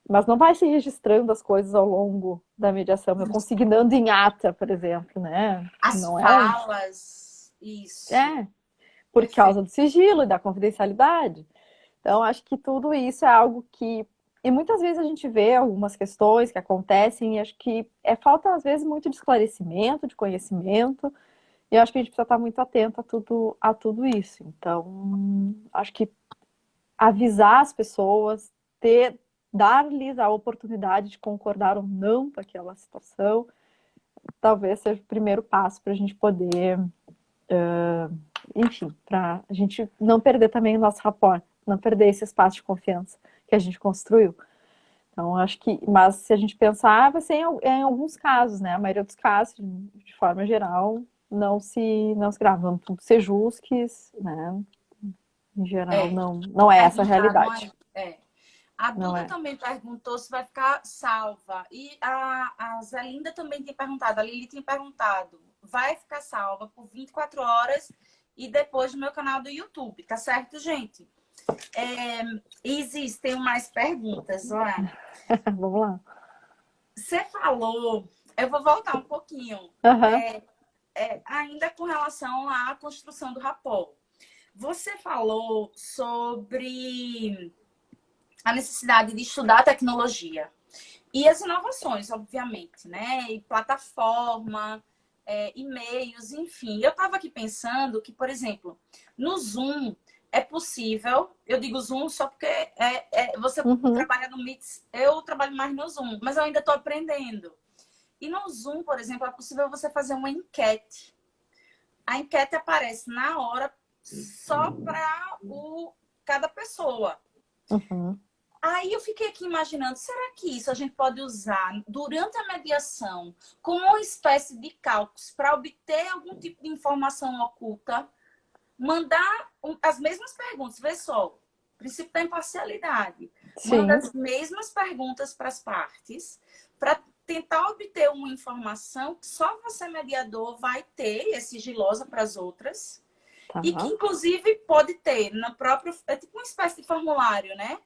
Mas não vai se registrando as coisas ao longo da mediação, eu consignando em ata, por exemplo, né? As Não é. falas, isso. É, por Perfeito. causa do sigilo e da confidencialidade. Então, acho que tudo isso é algo que. E muitas vezes a gente vê algumas questões que acontecem e acho que falta, às vezes, muito de esclarecimento, de conhecimento, e acho que a gente precisa estar muito atento a tudo isso. Então, acho que avisar as pessoas, dar-lhes a oportunidade de concordar ou não com aquela situação, talvez seja o primeiro passo para a gente poder, enfim, para a gente não perder também o nosso rapport, não perder esse espaço de confiança que a gente construiu. Então, acho que, mas se a gente pensar, vai ser em alguns casos, né? A maioria dos casos, de forma geral, não se gravam. Tudo ser jusques, né? Em geral, É, não é essa a perguntaram realidade. aí. A Não Duda é. também perguntou se vai ficar salva. E a Zelinda também tem perguntado, a Lili tem perguntado. Vai ficar salva por 24 horas e depois no meu canal do YouTube, tá certo, gente? Existem mais perguntas, olha. Vamos lá. Você falou, eu vou voltar um pouquinho, Aham. ainda com relação à construção do rapport. Você falou sobre a necessidade de estudar tecnologia e as inovações, obviamente, né? E plataforma, e-mails, enfim. Eu estava aqui pensando que, por exemplo, no Zoom é possível, eu digo Zoom só porque você Uhum. trabalha no Meet, eu trabalho mais no Zoom, mas eu ainda estou aprendendo. E no Zoom, por exemplo, é possível você fazer uma enquete. A enquete aparece na hora só para cada pessoa. Uhum. Aí eu fiquei aqui imaginando, será que isso a gente pode usar durante a mediação como uma espécie de cálculos para obter algum tipo de informação oculta? Mandar as mesmas perguntas, vê só, princípio da imparcialidade. Manda Sim. as mesmas perguntas para as partes para tentar obter uma informação que só você, mediador, vai ter, é sigilosa para as outras, Tá. e que, inclusive, pode ter no próprio... É tipo uma espécie de formulário, né?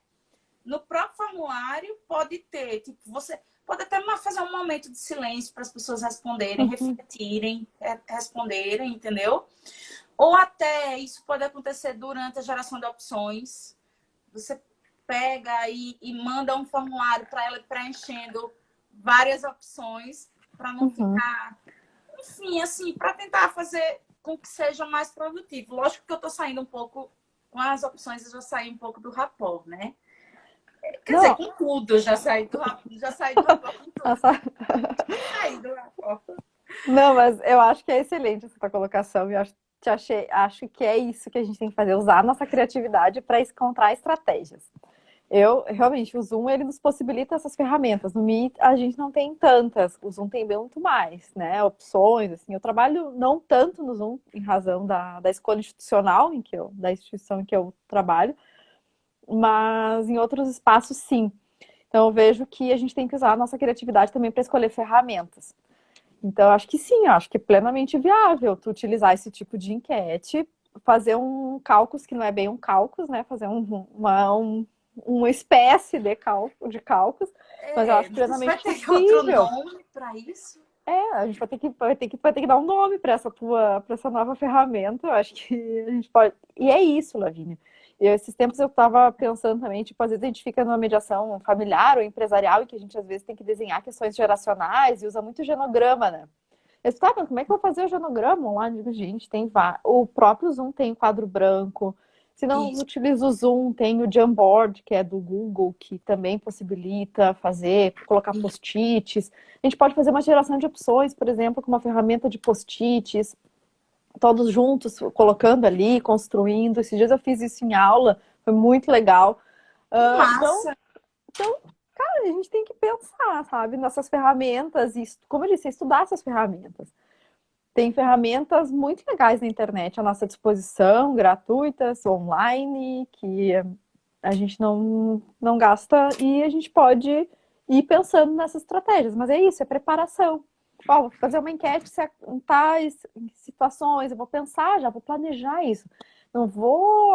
No próprio formulário pode ter, tipo, você pode até fazer um momento de silêncio para as pessoas responderem, Uhum. refletirem, responderem, entendeu? Ou até isso pode acontecer durante a geração de opções. Você pega e manda um formulário para ela preenchendo várias opções para não Uhum. ficar, enfim, assim, para tentar fazer com que seja mais produtivo. Lógico que eu estou saindo um pouco com as opções, eu já saí um pouco do rapport, né? Quer dizer, Não, com tudo, já saí do rapport com tudo. essa... Saí do rapport. Não, mas eu acho que é excelente essa tua colocação. E eu acho que é isso que a gente tem que fazer, usar a nossa criatividade para encontrar estratégias. Eu, realmente, o Zoom, ele nos possibilita essas ferramentas. No Meet, a gente não tem tantas. O Zoom tem muito mais, né? Opções, assim. Eu trabalho não tanto no Zoom, em razão da escolha institucional da instituição em que eu trabalho, mas em outros espaços, sim. Então, eu vejo que a gente tem que usar a nossa criatividade também para escolher ferramentas. Então, acho que sim, acho que é plenamente viável tu utilizar esse tipo de enquete, fazer um cálculo que não é bem um cálculo, né? Fazer uma espécie de cálculos, mas eu acho Não sei se vai plenamente ter outro possível. nome para isso. A gente vai ter que dar um nome para essa nova ferramenta. Eu acho que a gente pode. E é isso, Lavínia. E esses tempos eu estava pensando também, tipo, às vezes a gente fica numa mediação familiar ou empresarial e que a gente às vezes tem que desenhar questões geracionais e usa muito genograma, né? Eu estava pensando, como é que eu vou fazer o genograma online? Eu digo, gente, o próprio Zoom tem quadro branco, Se não Isso. utiliza o Zoom, tem o Jamboard, que é do Google, que também possibilita fazer, colocar post-its. A gente pode fazer uma geração de opções, por exemplo, com uma ferramenta de post-its, todos juntos, colocando ali, construindo. Esses dias eu fiz isso em aula, foi muito legal. Que Então, massa! cara, a gente tem que pensar, sabe, nessas ferramentas e, como eu disse, estudar essas ferramentas. Tem ferramentas muito legais na internet à nossa disposição, gratuitas, online, que a gente não gasta e a gente pode ir pensando nessas estratégias. Mas é isso, é preparação. Ó, vou fazer uma enquete se tais situações, eu vou pensar, já vou planejar isso. Não vou,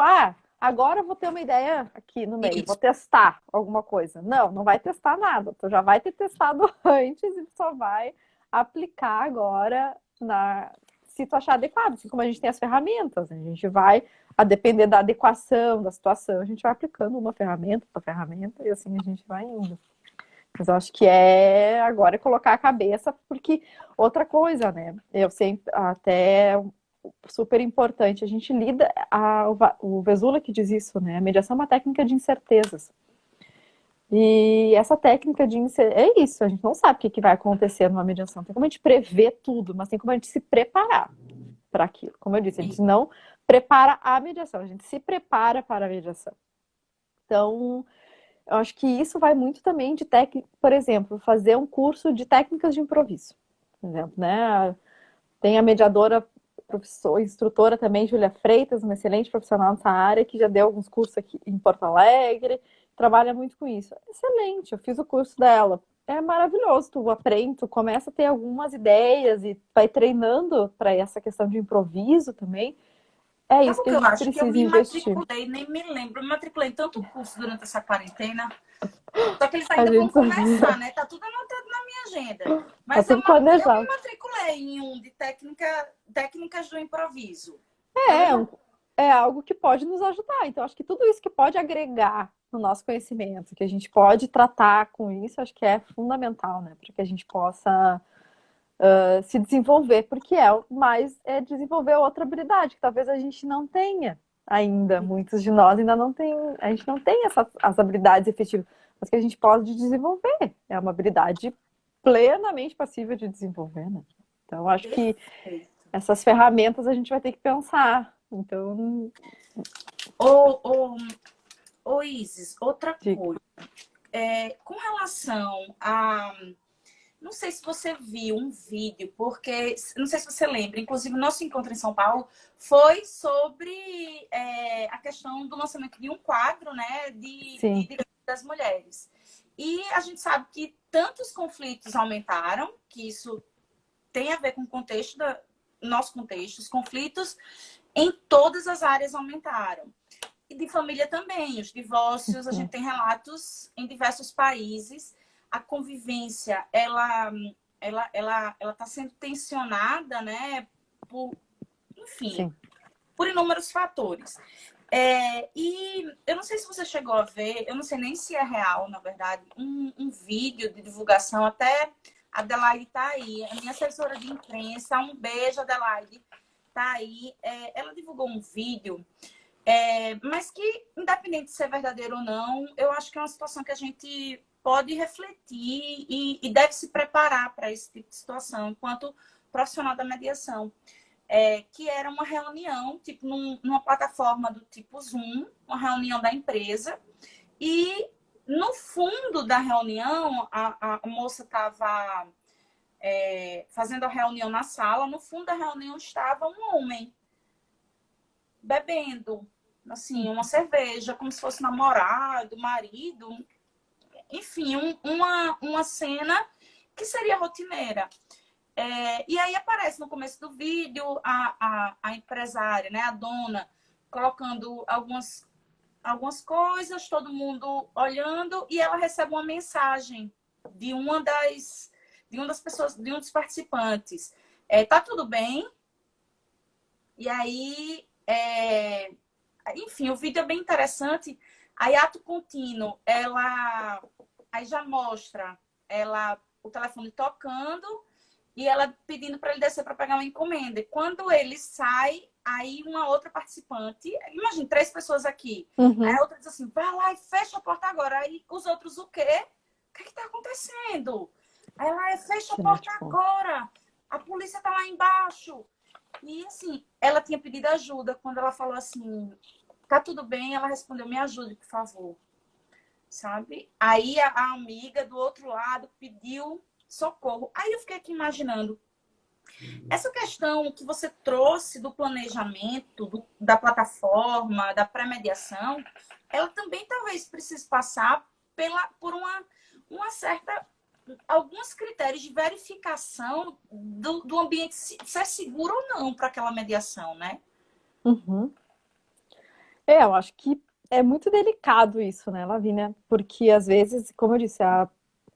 agora eu vou ter uma ideia aqui no meio, vou Isso. testar alguma coisa. Não vai testar nada. Tu já vai ter testado antes e só vai aplicar agora se tu achar adequado, assim como a gente tem as ferramentas, a gente vai, a depender da adequação, da situação, a gente vai aplicando uma ferramenta, outra ferramenta, e assim a gente vai indo. Mas eu acho que agora é colocar a cabeça, porque outra coisa, né? Eu sempre, até super importante, a gente lida, o Vesula que diz isso, né? A mediação é uma técnica de incertezas. E essa técnica de é isso, a gente não sabe o que vai acontecer numa mediação. Tem como a gente prever tudo, mas tem como a gente se preparar para aquilo. Como eu disse, a gente não prepara a mediação, a gente se prepara para a mediação. Então, eu acho que isso vai muito também de técnica, por exemplo, fazer um curso de técnicas de improviso. Por exemplo, né? Tem a mediadora, professora, instrutora também, Júlia Freitas, uma excelente profissional nessa área, que já deu alguns cursos aqui em Porto Alegre, trabalha muito com isso. Excelente, eu fiz o curso dela. É maravilhoso, tu aprende, tu começa a ter algumas ideias e vai treinando para essa questão de improviso também. É Sabe isso o que a que eu gente acho? Que eu precisa me investir. matriculei, nem me lembro, me matriculei em tanto curso durante essa quarentena. Só que eles A ainda vão gente começar, né? Tá tudo anotado na minha agenda. tá Mas tudo eu me planejado. matriculei em um de técnicas do improviso. Eu É, me é algo que pode nos ajudar. Então, acho que tudo isso que pode agregar no nosso conhecimento, que a gente pode tratar com isso, acho que é fundamental, né? Para que a gente possa se desenvolver, porque é desenvolver outra habilidade que talvez a gente não tenha ainda. Muitos de nós ainda não tem, a gente não tem as habilidades efetivas, mas que a gente pode desenvolver. É uma habilidade plenamente passível de desenvolver, né? Então, acho que perfeito. essas ferramentas a gente vai ter que pensar. Então, Ô, ô, ô Isis, outra diga. coisa. Com relação a. Não sei se você viu um vídeo, porque. Não sei se você lembra, inclusive o nosso encontro em São Paulo foi sobre a questão do lançamento de um quadro, né, de Sim, direitos das mulheres. E a gente sabe que tantos conflitos aumentaram, que isso tem a ver com o contexto nosso contexto, os conflitos em todas as áreas aumentaram. E de família também, os divórcios, a gente tem relatos em diversos países. A convivência, ela está sendo tensionada, né, por, enfim, sim. por inúmeros fatores. E eu não sei se você chegou a ver, eu não sei nem se é real, na verdade, um vídeo de divulgação, até a Adelaide está aí, a minha assessora de imprensa, um beijo, Adelaide, está aí. Ela divulgou um vídeo, mas que, independente de ser verdadeiro ou não, eu acho que é uma situação que a gente pode refletir e deve se preparar para esse tipo de situação, enquanto profissional da mediação. Que era uma reunião, tipo, numa plataforma do tipo Zoom, uma reunião da empresa, e no fundo da reunião, a moça estava fazendo a reunião na sala, no fundo da reunião estava um homem bebendo, assim, uma cerveja, como se fosse namorado, marido, enfim, uma cena que seria rotineira. E aí aparece no começo do vídeo a empresária, né, a dona, colocando algumas coisas, todo mundo olhando, e ela recebe uma mensagem de um das pessoas, de um dos participantes. Tá tudo bem? E aí, enfim, o vídeo é bem interessante. Aí, ato contínuo, aí já mostra o telefone tocando e ela pedindo para ele descer para pegar uma encomenda. E quando ele sai, Aí uma outra participante, imagina, 3 pessoas aqui. Aí Uhum. a outra diz assim, vai lá e fecha a porta agora. Aí os outros, o quê? O que está acontecendo? Aí ela, fecha a Que, né, porta tipo, agora. A polícia está lá embaixo. E assim, ela tinha pedido ajuda. Quando ela falou assim, tá tudo bem, ela respondeu, me ajude, por favor. Sabe? Aí a amiga do outro lado pediu socorro. Aí eu fiquei aqui imaginando, essa questão que você trouxe do planejamento, da plataforma, da pré-mediação, ela também talvez precise passar por uma certa, alguns critérios de verificação do ambiente se é seguro ou não para aquela mediação, né? uhum. Eu acho que é muito delicado isso, né, Lavínia? Porque às vezes, como eu disse,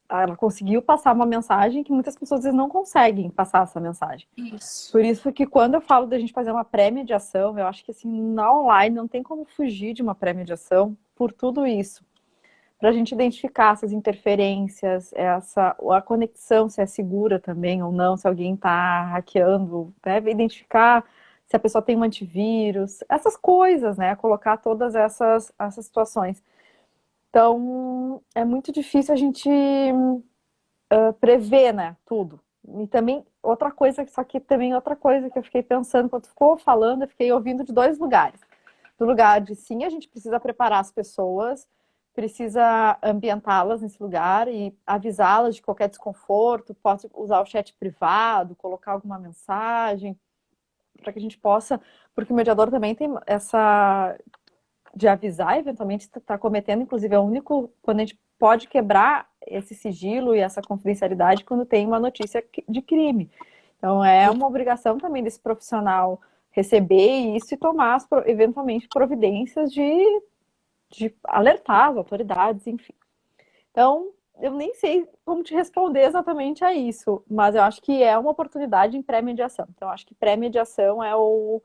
ela conseguiu passar uma mensagem que muitas pessoas às vezes não conseguem passar essa mensagem. Isso. Por isso que quando eu falo da gente fazer uma pré-mediação, eu acho que assim, na online não tem como fugir de uma pré-mediação por tudo isso. Para a gente identificar essas interferências, a conexão, se é segura também ou não, se alguém está hackeando, né? Identificar se a pessoa tem um antivírus, essas coisas, né? Colocar todas essas situações. Então, é muito difícil a gente prever, né? Tudo. E também, outra coisa, só que também outra coisa que eu fiquei pensando, quando ficou falando, eu fiquei ouvindo de 2 lugares. Do lugar de sim, a gente precisa preparar as pessoas, precisa ambientá-las nesse lugar e avisá-las de qualquer desconforto, pode usar o chat privado, colocar alguma mensagem, para que a gente possa, porque o mediador também tem essa de avisar, eventualmente está cometendo, inclusive é o único, quando a gente pode quebrar esse sigilo e essa confidencialidade quando tem uma notícia de crime. Então é uma obrigação também desse profissional receber isso e tomar eventualmente providências de alertar as autoridades, enfim. Então, eu nem sei como te responder exatamente a isso, mas eu acho que é uma oportunidade em pré-mediação. Então, eu acho que pré-mediação é o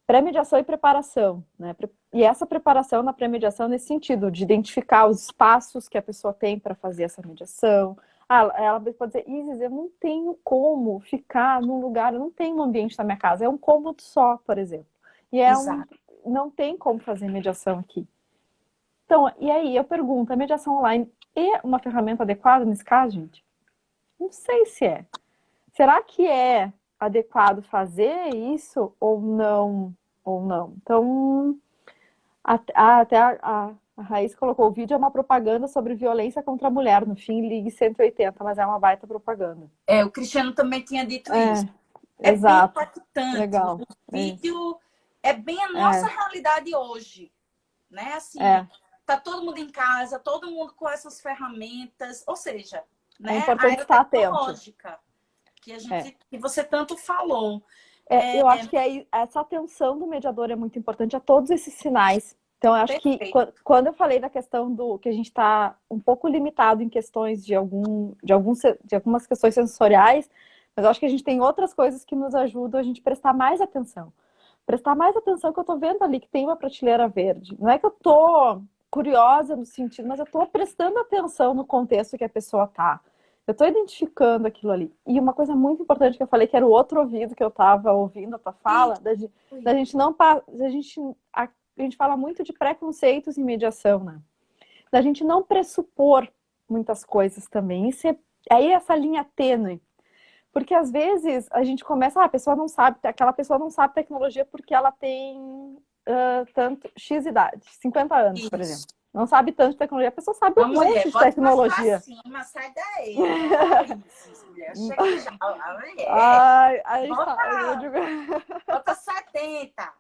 pré-mediação e preparação, né? E essa preparação na pré-mediação nesse sentido, de identificar os espaços que a pessoa tem para fazer essa mediação. Ah, ela pode dizer, Isis, eu não tenho como ficar num lugar, eu não tenho um ambiente na minha casa, é um cômodo só, por exemplo. E Exato. não tem como fazer mediação aqui. Então, e aí eu pergunto, a mediação online é uma ferramenta adequada nesse caso, gente? Não sei se é. Será que é adequado fazer isso ou não? Ou não? Então, até a Raiz colocou o vídeo, é uma propaganda sobre violência contra a mulher. No fim, ligue 180, mas é uma baita propaganda. O Cristiano também tinha dito isso. É, É bem exato. impactante. O Legal. Isso. vídeo é bem a nossa É, realidade hoje, né? Assim, é. tá todo mundo em casa, todo mundo com essas ferramentas, ou seja, É né, a importante era estar atento. tecnológica É. que você tanto falou. Eu acho que essa atenção do mediador é muito importante a todos esses sinais. Então, eu acho que Perfeito. quando eu falei da questão do que a gente está um pouco limitado em questões de algumas questões sensoriais, mas eu acho que a gente tem outras coisas que nos ajudam a gente prestar mais atenção. Prestar mais atenção que eu estou vendo ali que tem uma prateleira verde. Não é que eu estou curiosa no sentido, mas eu estou prestando atenção no contexto que a pessoa está. Eu estou identificando aquilo ali. E uma coisa muito importante que eu falei, que era o outro ouvido que eu estava ouvindo a tua fala, da gente não. A gente fala muito de preconceitos em mediação, né? Da gente não pressupor muitas coisas também. Aí essa linha tênue. Porque às vezes a gente começa, a pessoa não sabe, aquela pessoa não sabe tecnologia porque ela tem tanto X idade, 50 anos, por exemplo. Isso. Não sabe tanto de tecnologia, a pessoa sabe Uma um mulher, monte de bota mais pra tecnologia. cima, sai daí. É isso, mulher. Chega já. A mulher. Ai, a gente tá, eu Bota, digo, bota 70.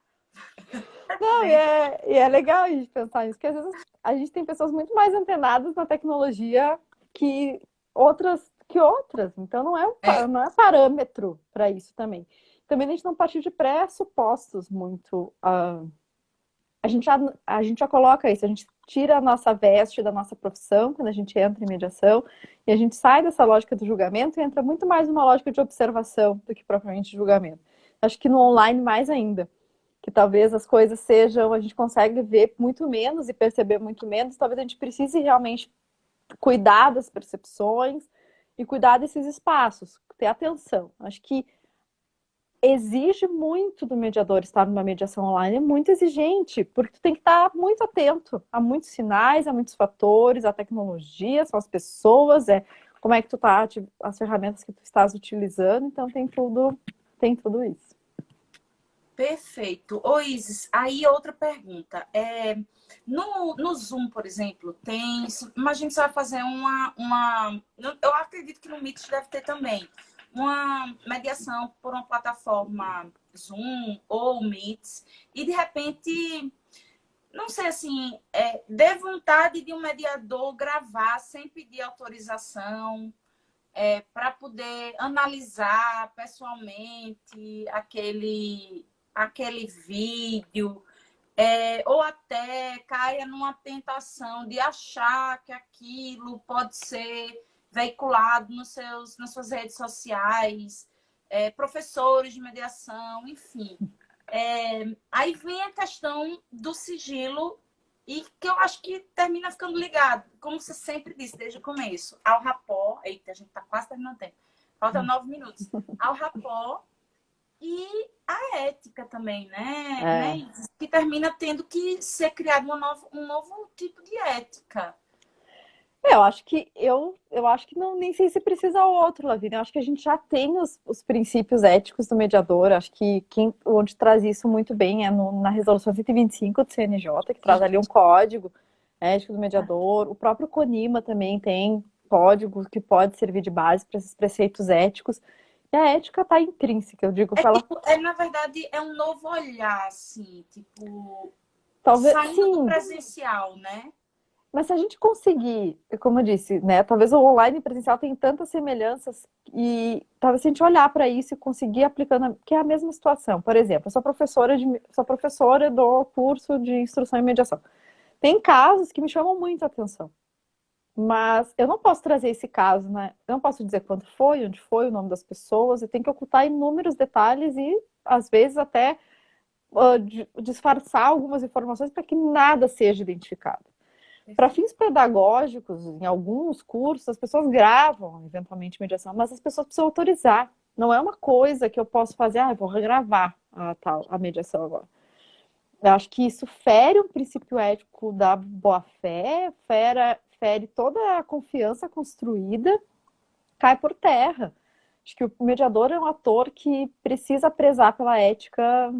não, e é legal a gente pensar nisso, porque às vezes a gente tem pessoas muito mais antenadas na tecnologia que outras. Então não é parâmetro para isso também. Também a gente não partir de pressupostos muito. A gente já coloca isso, a gente tira a nossa veste da nossa profissão quando a gente entra em mediação e a gente sai dessa lógica do julgamento e entra muito mais numa lógica de observação do que propriamente julgamento. Acho que no online mais ainda, que talvez as coisas sejam, a gente consegue ver muito menos e perceber muito menos, talvez a gente precise realmente cuidar das percepções e cuidar desses espaços, ter atenção. Acho que exige muito do mediador estar numa mediação online, é muito exigente, porque tu tem que estar muito atento a muitos sinais, a muitos fatores, a tecnologia, são as pessoas, como é que tu tá, as ferramentas que tu estás utilizando, então tem tudo isso. Perfeito. Ô, Isis, aí outra pergunta. No Zoom, por exemplo, imagina que você vai fazer eu acredito que no Meet deve ter também uma mediação por uma plataforma Zoom ou Meets, e de repente, não sei assim, dê vontade de um mediador gravar sem pedir autorização, para poder analisar pessoalmente aquele vídeo, ou até caia numa tentação de achar que aquilo pode ser veiculado nas suas redes sociais, professores de mediação, enfim. Aí vem a questão do sigilo, e que eu acho que termina ficando ligado, como você sempre disse desde o começo, ao rapport. Eita, a gente está quase terminando o tempo. Falta 9 minutos. Ao rapport e a ética também, né? Que termina tendo que ser criado um novo tipo de ética. Eu acho que não, nem sei se precisa outro, Lavínia. Eu acho que a gente já tem os princípios éticos do mediador. Acho que onde traz isso muito bem é na Resolução 125 do CNJ, que traz ali um código ético do mediador. O próprio CONIMA também tem código que pode servir de base para esses preceitos éticos. E a ética está intrínseca, eu digo, na verdade, é um novo olhar, assim, tipo, talvez saindo do presencial, né? Mas se a gente conseguir, como eu disse, né? Talvez o online e o presencial tem tantas semelhanças e talvez se a gente olhar para isso e conseguir aplicando, que é a mesma situação. Por exemplo, eu sou professora do curso de instrução e mediação. Tem casos que me chamam muito a atenção, mas eu não posso trazer esse caso, né? Eu não posso dizer quando foi, onde foi, o nome das pessoas. Eu tenho que ocultar inúmeros detalhes e às vezes até disfarçar algumas informações para que nada seja identificado. Para fins pedagógicos, em alguns cursos, as pessoas gravam, eventualmente, mediação, mas as pessoas precisam autorizar. Não é uma coisa que eu posso fazer, eu vou regravar a mediação agora. Eu acho que isso fere um princípio ético da boa-fé, fere toda a confiança construída, cai por terra. Acho que o mediador é um ator que precisa prezar pela ética,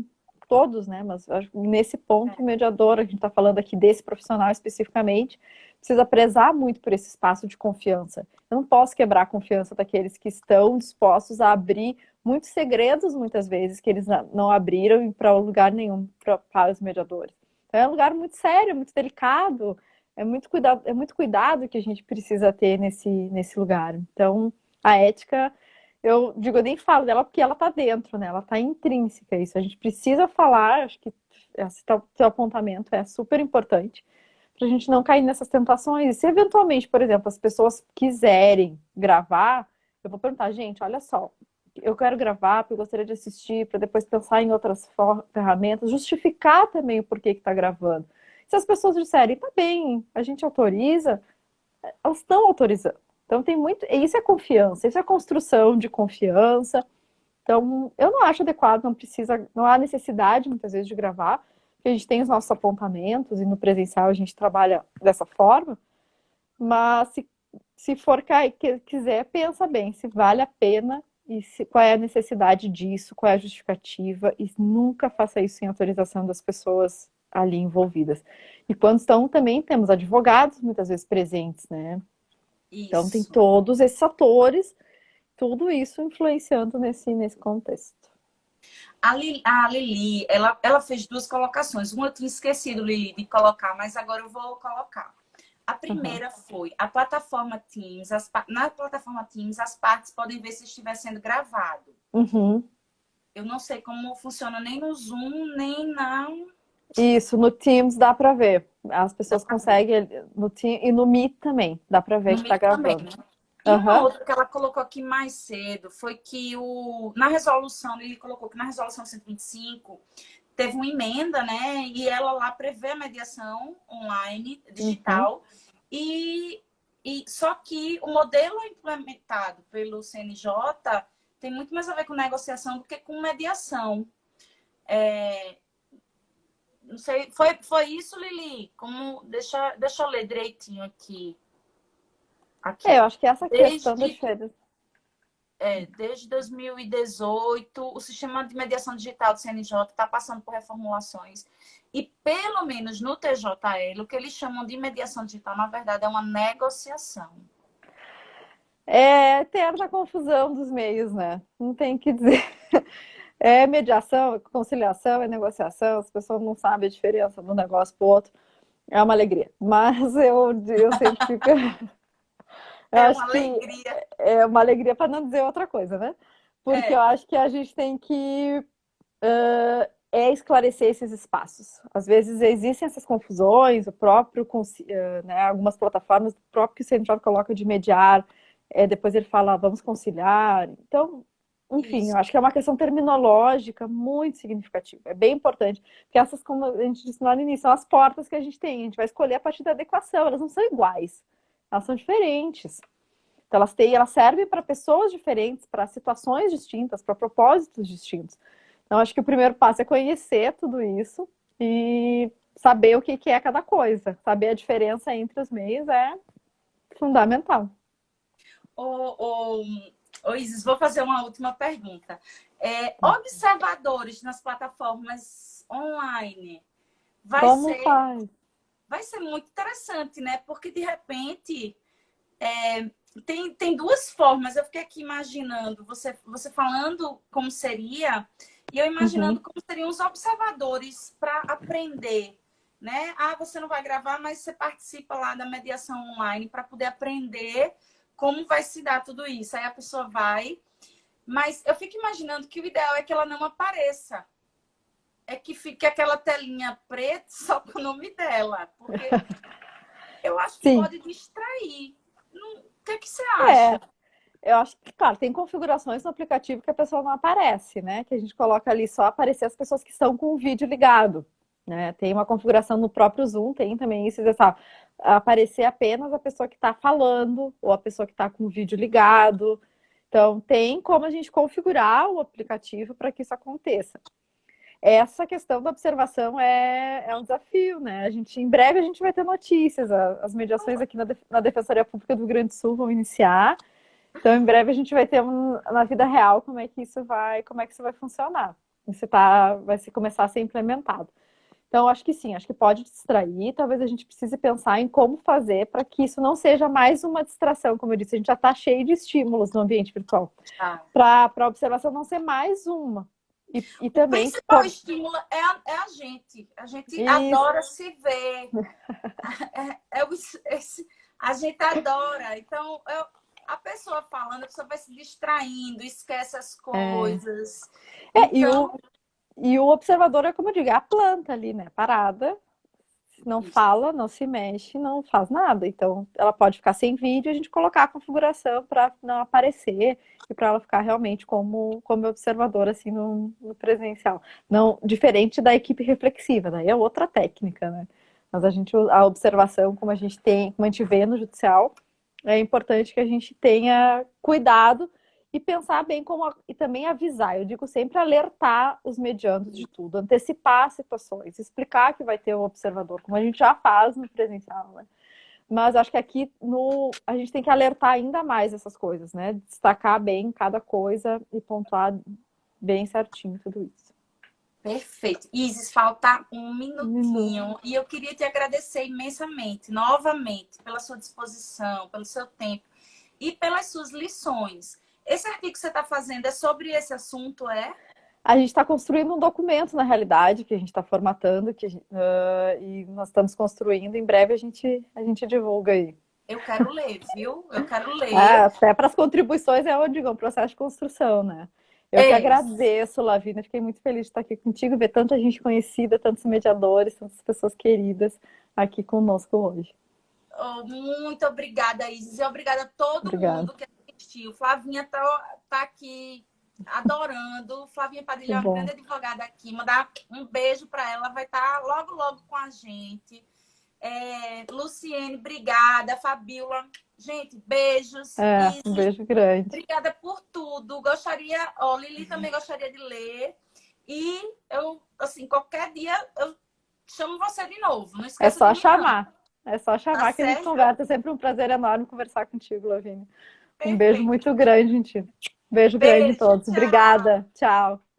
todos, né? Mas nesse ponto, o mediador, a gente está falando aqui desse profissional especificamente, precisa prezar muito por esse espaço de confiança. Eu não posso quebrar a confiança daqueles que estão dispostos a abrir muitos segredos, muitas vezes, que eles não abriram para lugar nenhum para os mediadores. Então, é um lugar muito sério, muito delicado, é muito cuidado que a gente precisa ter nesse lugar. Então, a ética, eu digo, eu nem falo dela porque ela está dentro, né? Ela está intrínseca, isso. A gente precisa falar, acho que esse teu apontamento é super importante para a gente não cair nessas tentações. E se eventualmente, por exemplo, as pessoas quiserem gravar, eu vou perguntar, gente, olha só, eu quero gravar porque eu gostaria de assistir, para depois pensar em outras ferramentas, justificar também o porquê que está gravando. Se as pessoas disserem, tá bem, a gente autoriza, elas estão autorizando. Então tem muito. Isso é confiança, isso é construção de confiança. Então, eu não acho adequado, não há necessidade muitas vezes de gravar, porque a gente tem os nossos apontamentos e no presencial a gente trabalha dessa forma. Mas se for quiser, pensa bem se vale a pena e qual é a necessidade disso, qual é a justificativa, e nunca faça isso sem autorização das pessoas ali envolvidas. E quando estão, também temos advogados muitas vezes presentes, né? Isso. Então tem todos esses atores, tudo isso influenciando nesse contexto. A Lili, ela fez 2 colocações. Uma eu tinha esquecido, Lili, de colocar, mas agora eu vou colocar. A primeira foi a plataforma Teams. Na plataforma Teams, as partes podem ver se estiver sendo gravado. Uhum. Eu não sei como funciona nem no Zoom, nem na... Isso, no Teams dá para ver. As pessoas conseguem, e no Meet também, dá para ver que está gravando. Também, né? E uma outra que ela colocou aqui mais cedo foi que na resolução, ele colocou que na resolução 125 teve uma emenda, né? E ela lá prevê a mediação online, digital, e só que o modelo implementado pelo CNJ tem muito mais a ver com negociação do que com mediação. Não sei, foi isso, Lili? Deixa eu ler direitinho aqui. Eu acho que essa questão da diferença. Desde 2018, o sistema de mediação digital do CNJ está passando por reformulações. E, pelo menos no TJL, o que eles chamam de mediação digital, na verdade, é uma negociação. É eterna confusão dos meios, né? Não tem o que dizer. É mediação, é conciliação, é negociação, as pessoas não sabem a diferença de um negócio para o outro. É uma alegria. Mas eu sempre fico. Eu É acho uma que alegria. é uma alegria para não dizer outra coisa, né? Porque eu acho que a gente tem que esclarecer esses espaços. Às vezes existem essas confusões, o próprio, né, algumas plataformas, o próprio que o CNJ coloca de mediar, depois ele fala, vamos conciliar. Então, enfim, Isso. eu acho que é uma questão terminológica muito significativa. É bem importante, porque essas, como a gente disse lá no início, são as portas que a gente tem. A gente vai escolher a partir da adequação, elas não são iguais, elas são diferentes. Então, elas servem para pessoas diferentes, para situações distintas, para propósitos distintos. Então, acho que o primeiro passo é conhecer tudo isso e saber o que é cada coisa. Saber a diferença entre os meios é fundamental. Isis, vou fazer uma última pergunta. Observadores nas plataformas online Como faz? vai ser muito interessante, né? Porque, de repente, tem duas formas. Eu fiquei aqui imaginando, você falando como seria, e eu imaginando como seriam os observadores para aprender, né? Você não vai gravar, mas você participa lá da mediação online para poder aprender como vai se dar tudo isso. Aí a pessoa vai, mas eu fico imaginando que o ideal é que ela não apareça. É que fique aquela telinha preta só com o nome dela, porque eu acho que Sim. pode distrair. O que você acha? Eu acho que, claro, tem configurações no aplicativo que a pessoa não aparece, né? Que a gente coloca ali só aparecer as pessoas que estão com o vídeo ligado, né? Tem uma configuração no próprio Zoom, tem também isso, aparecer apenas a pessoa que está falando ou a pessoa que está com o vídeo ligado. Então, tem como a gente configurar o aplicativo para que isso aconteça. Essa questão da observação é um desafio, né? Em breve a gente vai ter notícias. As mediações aqui na Defensoria Pública do Rio Grande do Sul vão iniciar. Então, em breve a gente vai ter na vida real como é que isso vai funcionar. Vai começar a ser implementado. Então, acho que sim, acho que pode distrair. Talvez a gente precise pensar em como fazer para que isso não seja mais uma distração. Como eu disse, a gente já está cheio de estímulos no ambiente virtual. Para a observação não ser mais uma. E também, o principal estímulo é a gente. A gente adora se ver. A gente adora. Então, a pessoa falando, a pessoa vai se distraindo, esquece as coisas. Então... E o observador é, como eu digo, é a planta ali, né? Parada, não fala, não se mexe, não faz nada. Então, ela pode ficar sem vídeo e a gente colocar a configuração para não aparecer e para ela ficar realmente como observador, assim, no presencial. Não, diferente da equipe reflexiva, daí é outra técnica, né? Mas a observação, como a gente vê no judicial, é importante que a gente tenha cuidado e pensar bem e também avisar. Eu digo sempre alertar os mediandos de tudo, antecipar situações, explicar que vai ter um observador, como a gente já faz no presencial, né? Mas acho que aqui a gente tem que alertar ainda mais essas coisas, né? Destacar bem cada coisa e pontuar bem certinho tudo isso. Perfeito. Isis, falta um minutinho. E eu queria te agradecer imensamente, novamente, pela sua disposição, pelo seu tempo e pelas suas lições. Esse artigo que você está fazendo é sobre esse assunto, é? A gente está construindo um documento, na realidade, que a gente está formatando, e nós estamos construindo. Em breve a gente divulga aí. Eu quero ler, viu? Eu quero ler. Até para as contribuições é um processo de construção, né? Eu que agradeço, Lavínia. Fiquei muito feliz de estar aqui contigo, ver tanta gente conhecida, tantos mediadores, tantas pessoas queridas aqui conosco hoje. Muito obrigada, Isis. E obrigada a todo mundo que assistiu. Flavinha tá aqui adorando. Flavinha Padilha é uma grande advogada aqui. Mandar um beijo para ela. Vai estar logo, logo com a gente. Luciene, obrigada. Fabiola, gente, beijos. Um Isis, beijo grande. obrigada por tudo. Lili também gostaria de ler. E eu, assim, qualquer dia eu chamo você de novo. Não É esqueça só de mim, não. chamar. É só chamar Tá que a gente certo? conversa. É sempre um prazer enorme conversar contigo, Lavínia. Um beijo Perfeito. muito grande em ti. Beijo grande em Beijo, todos. tchau. Obrigada. Tchau.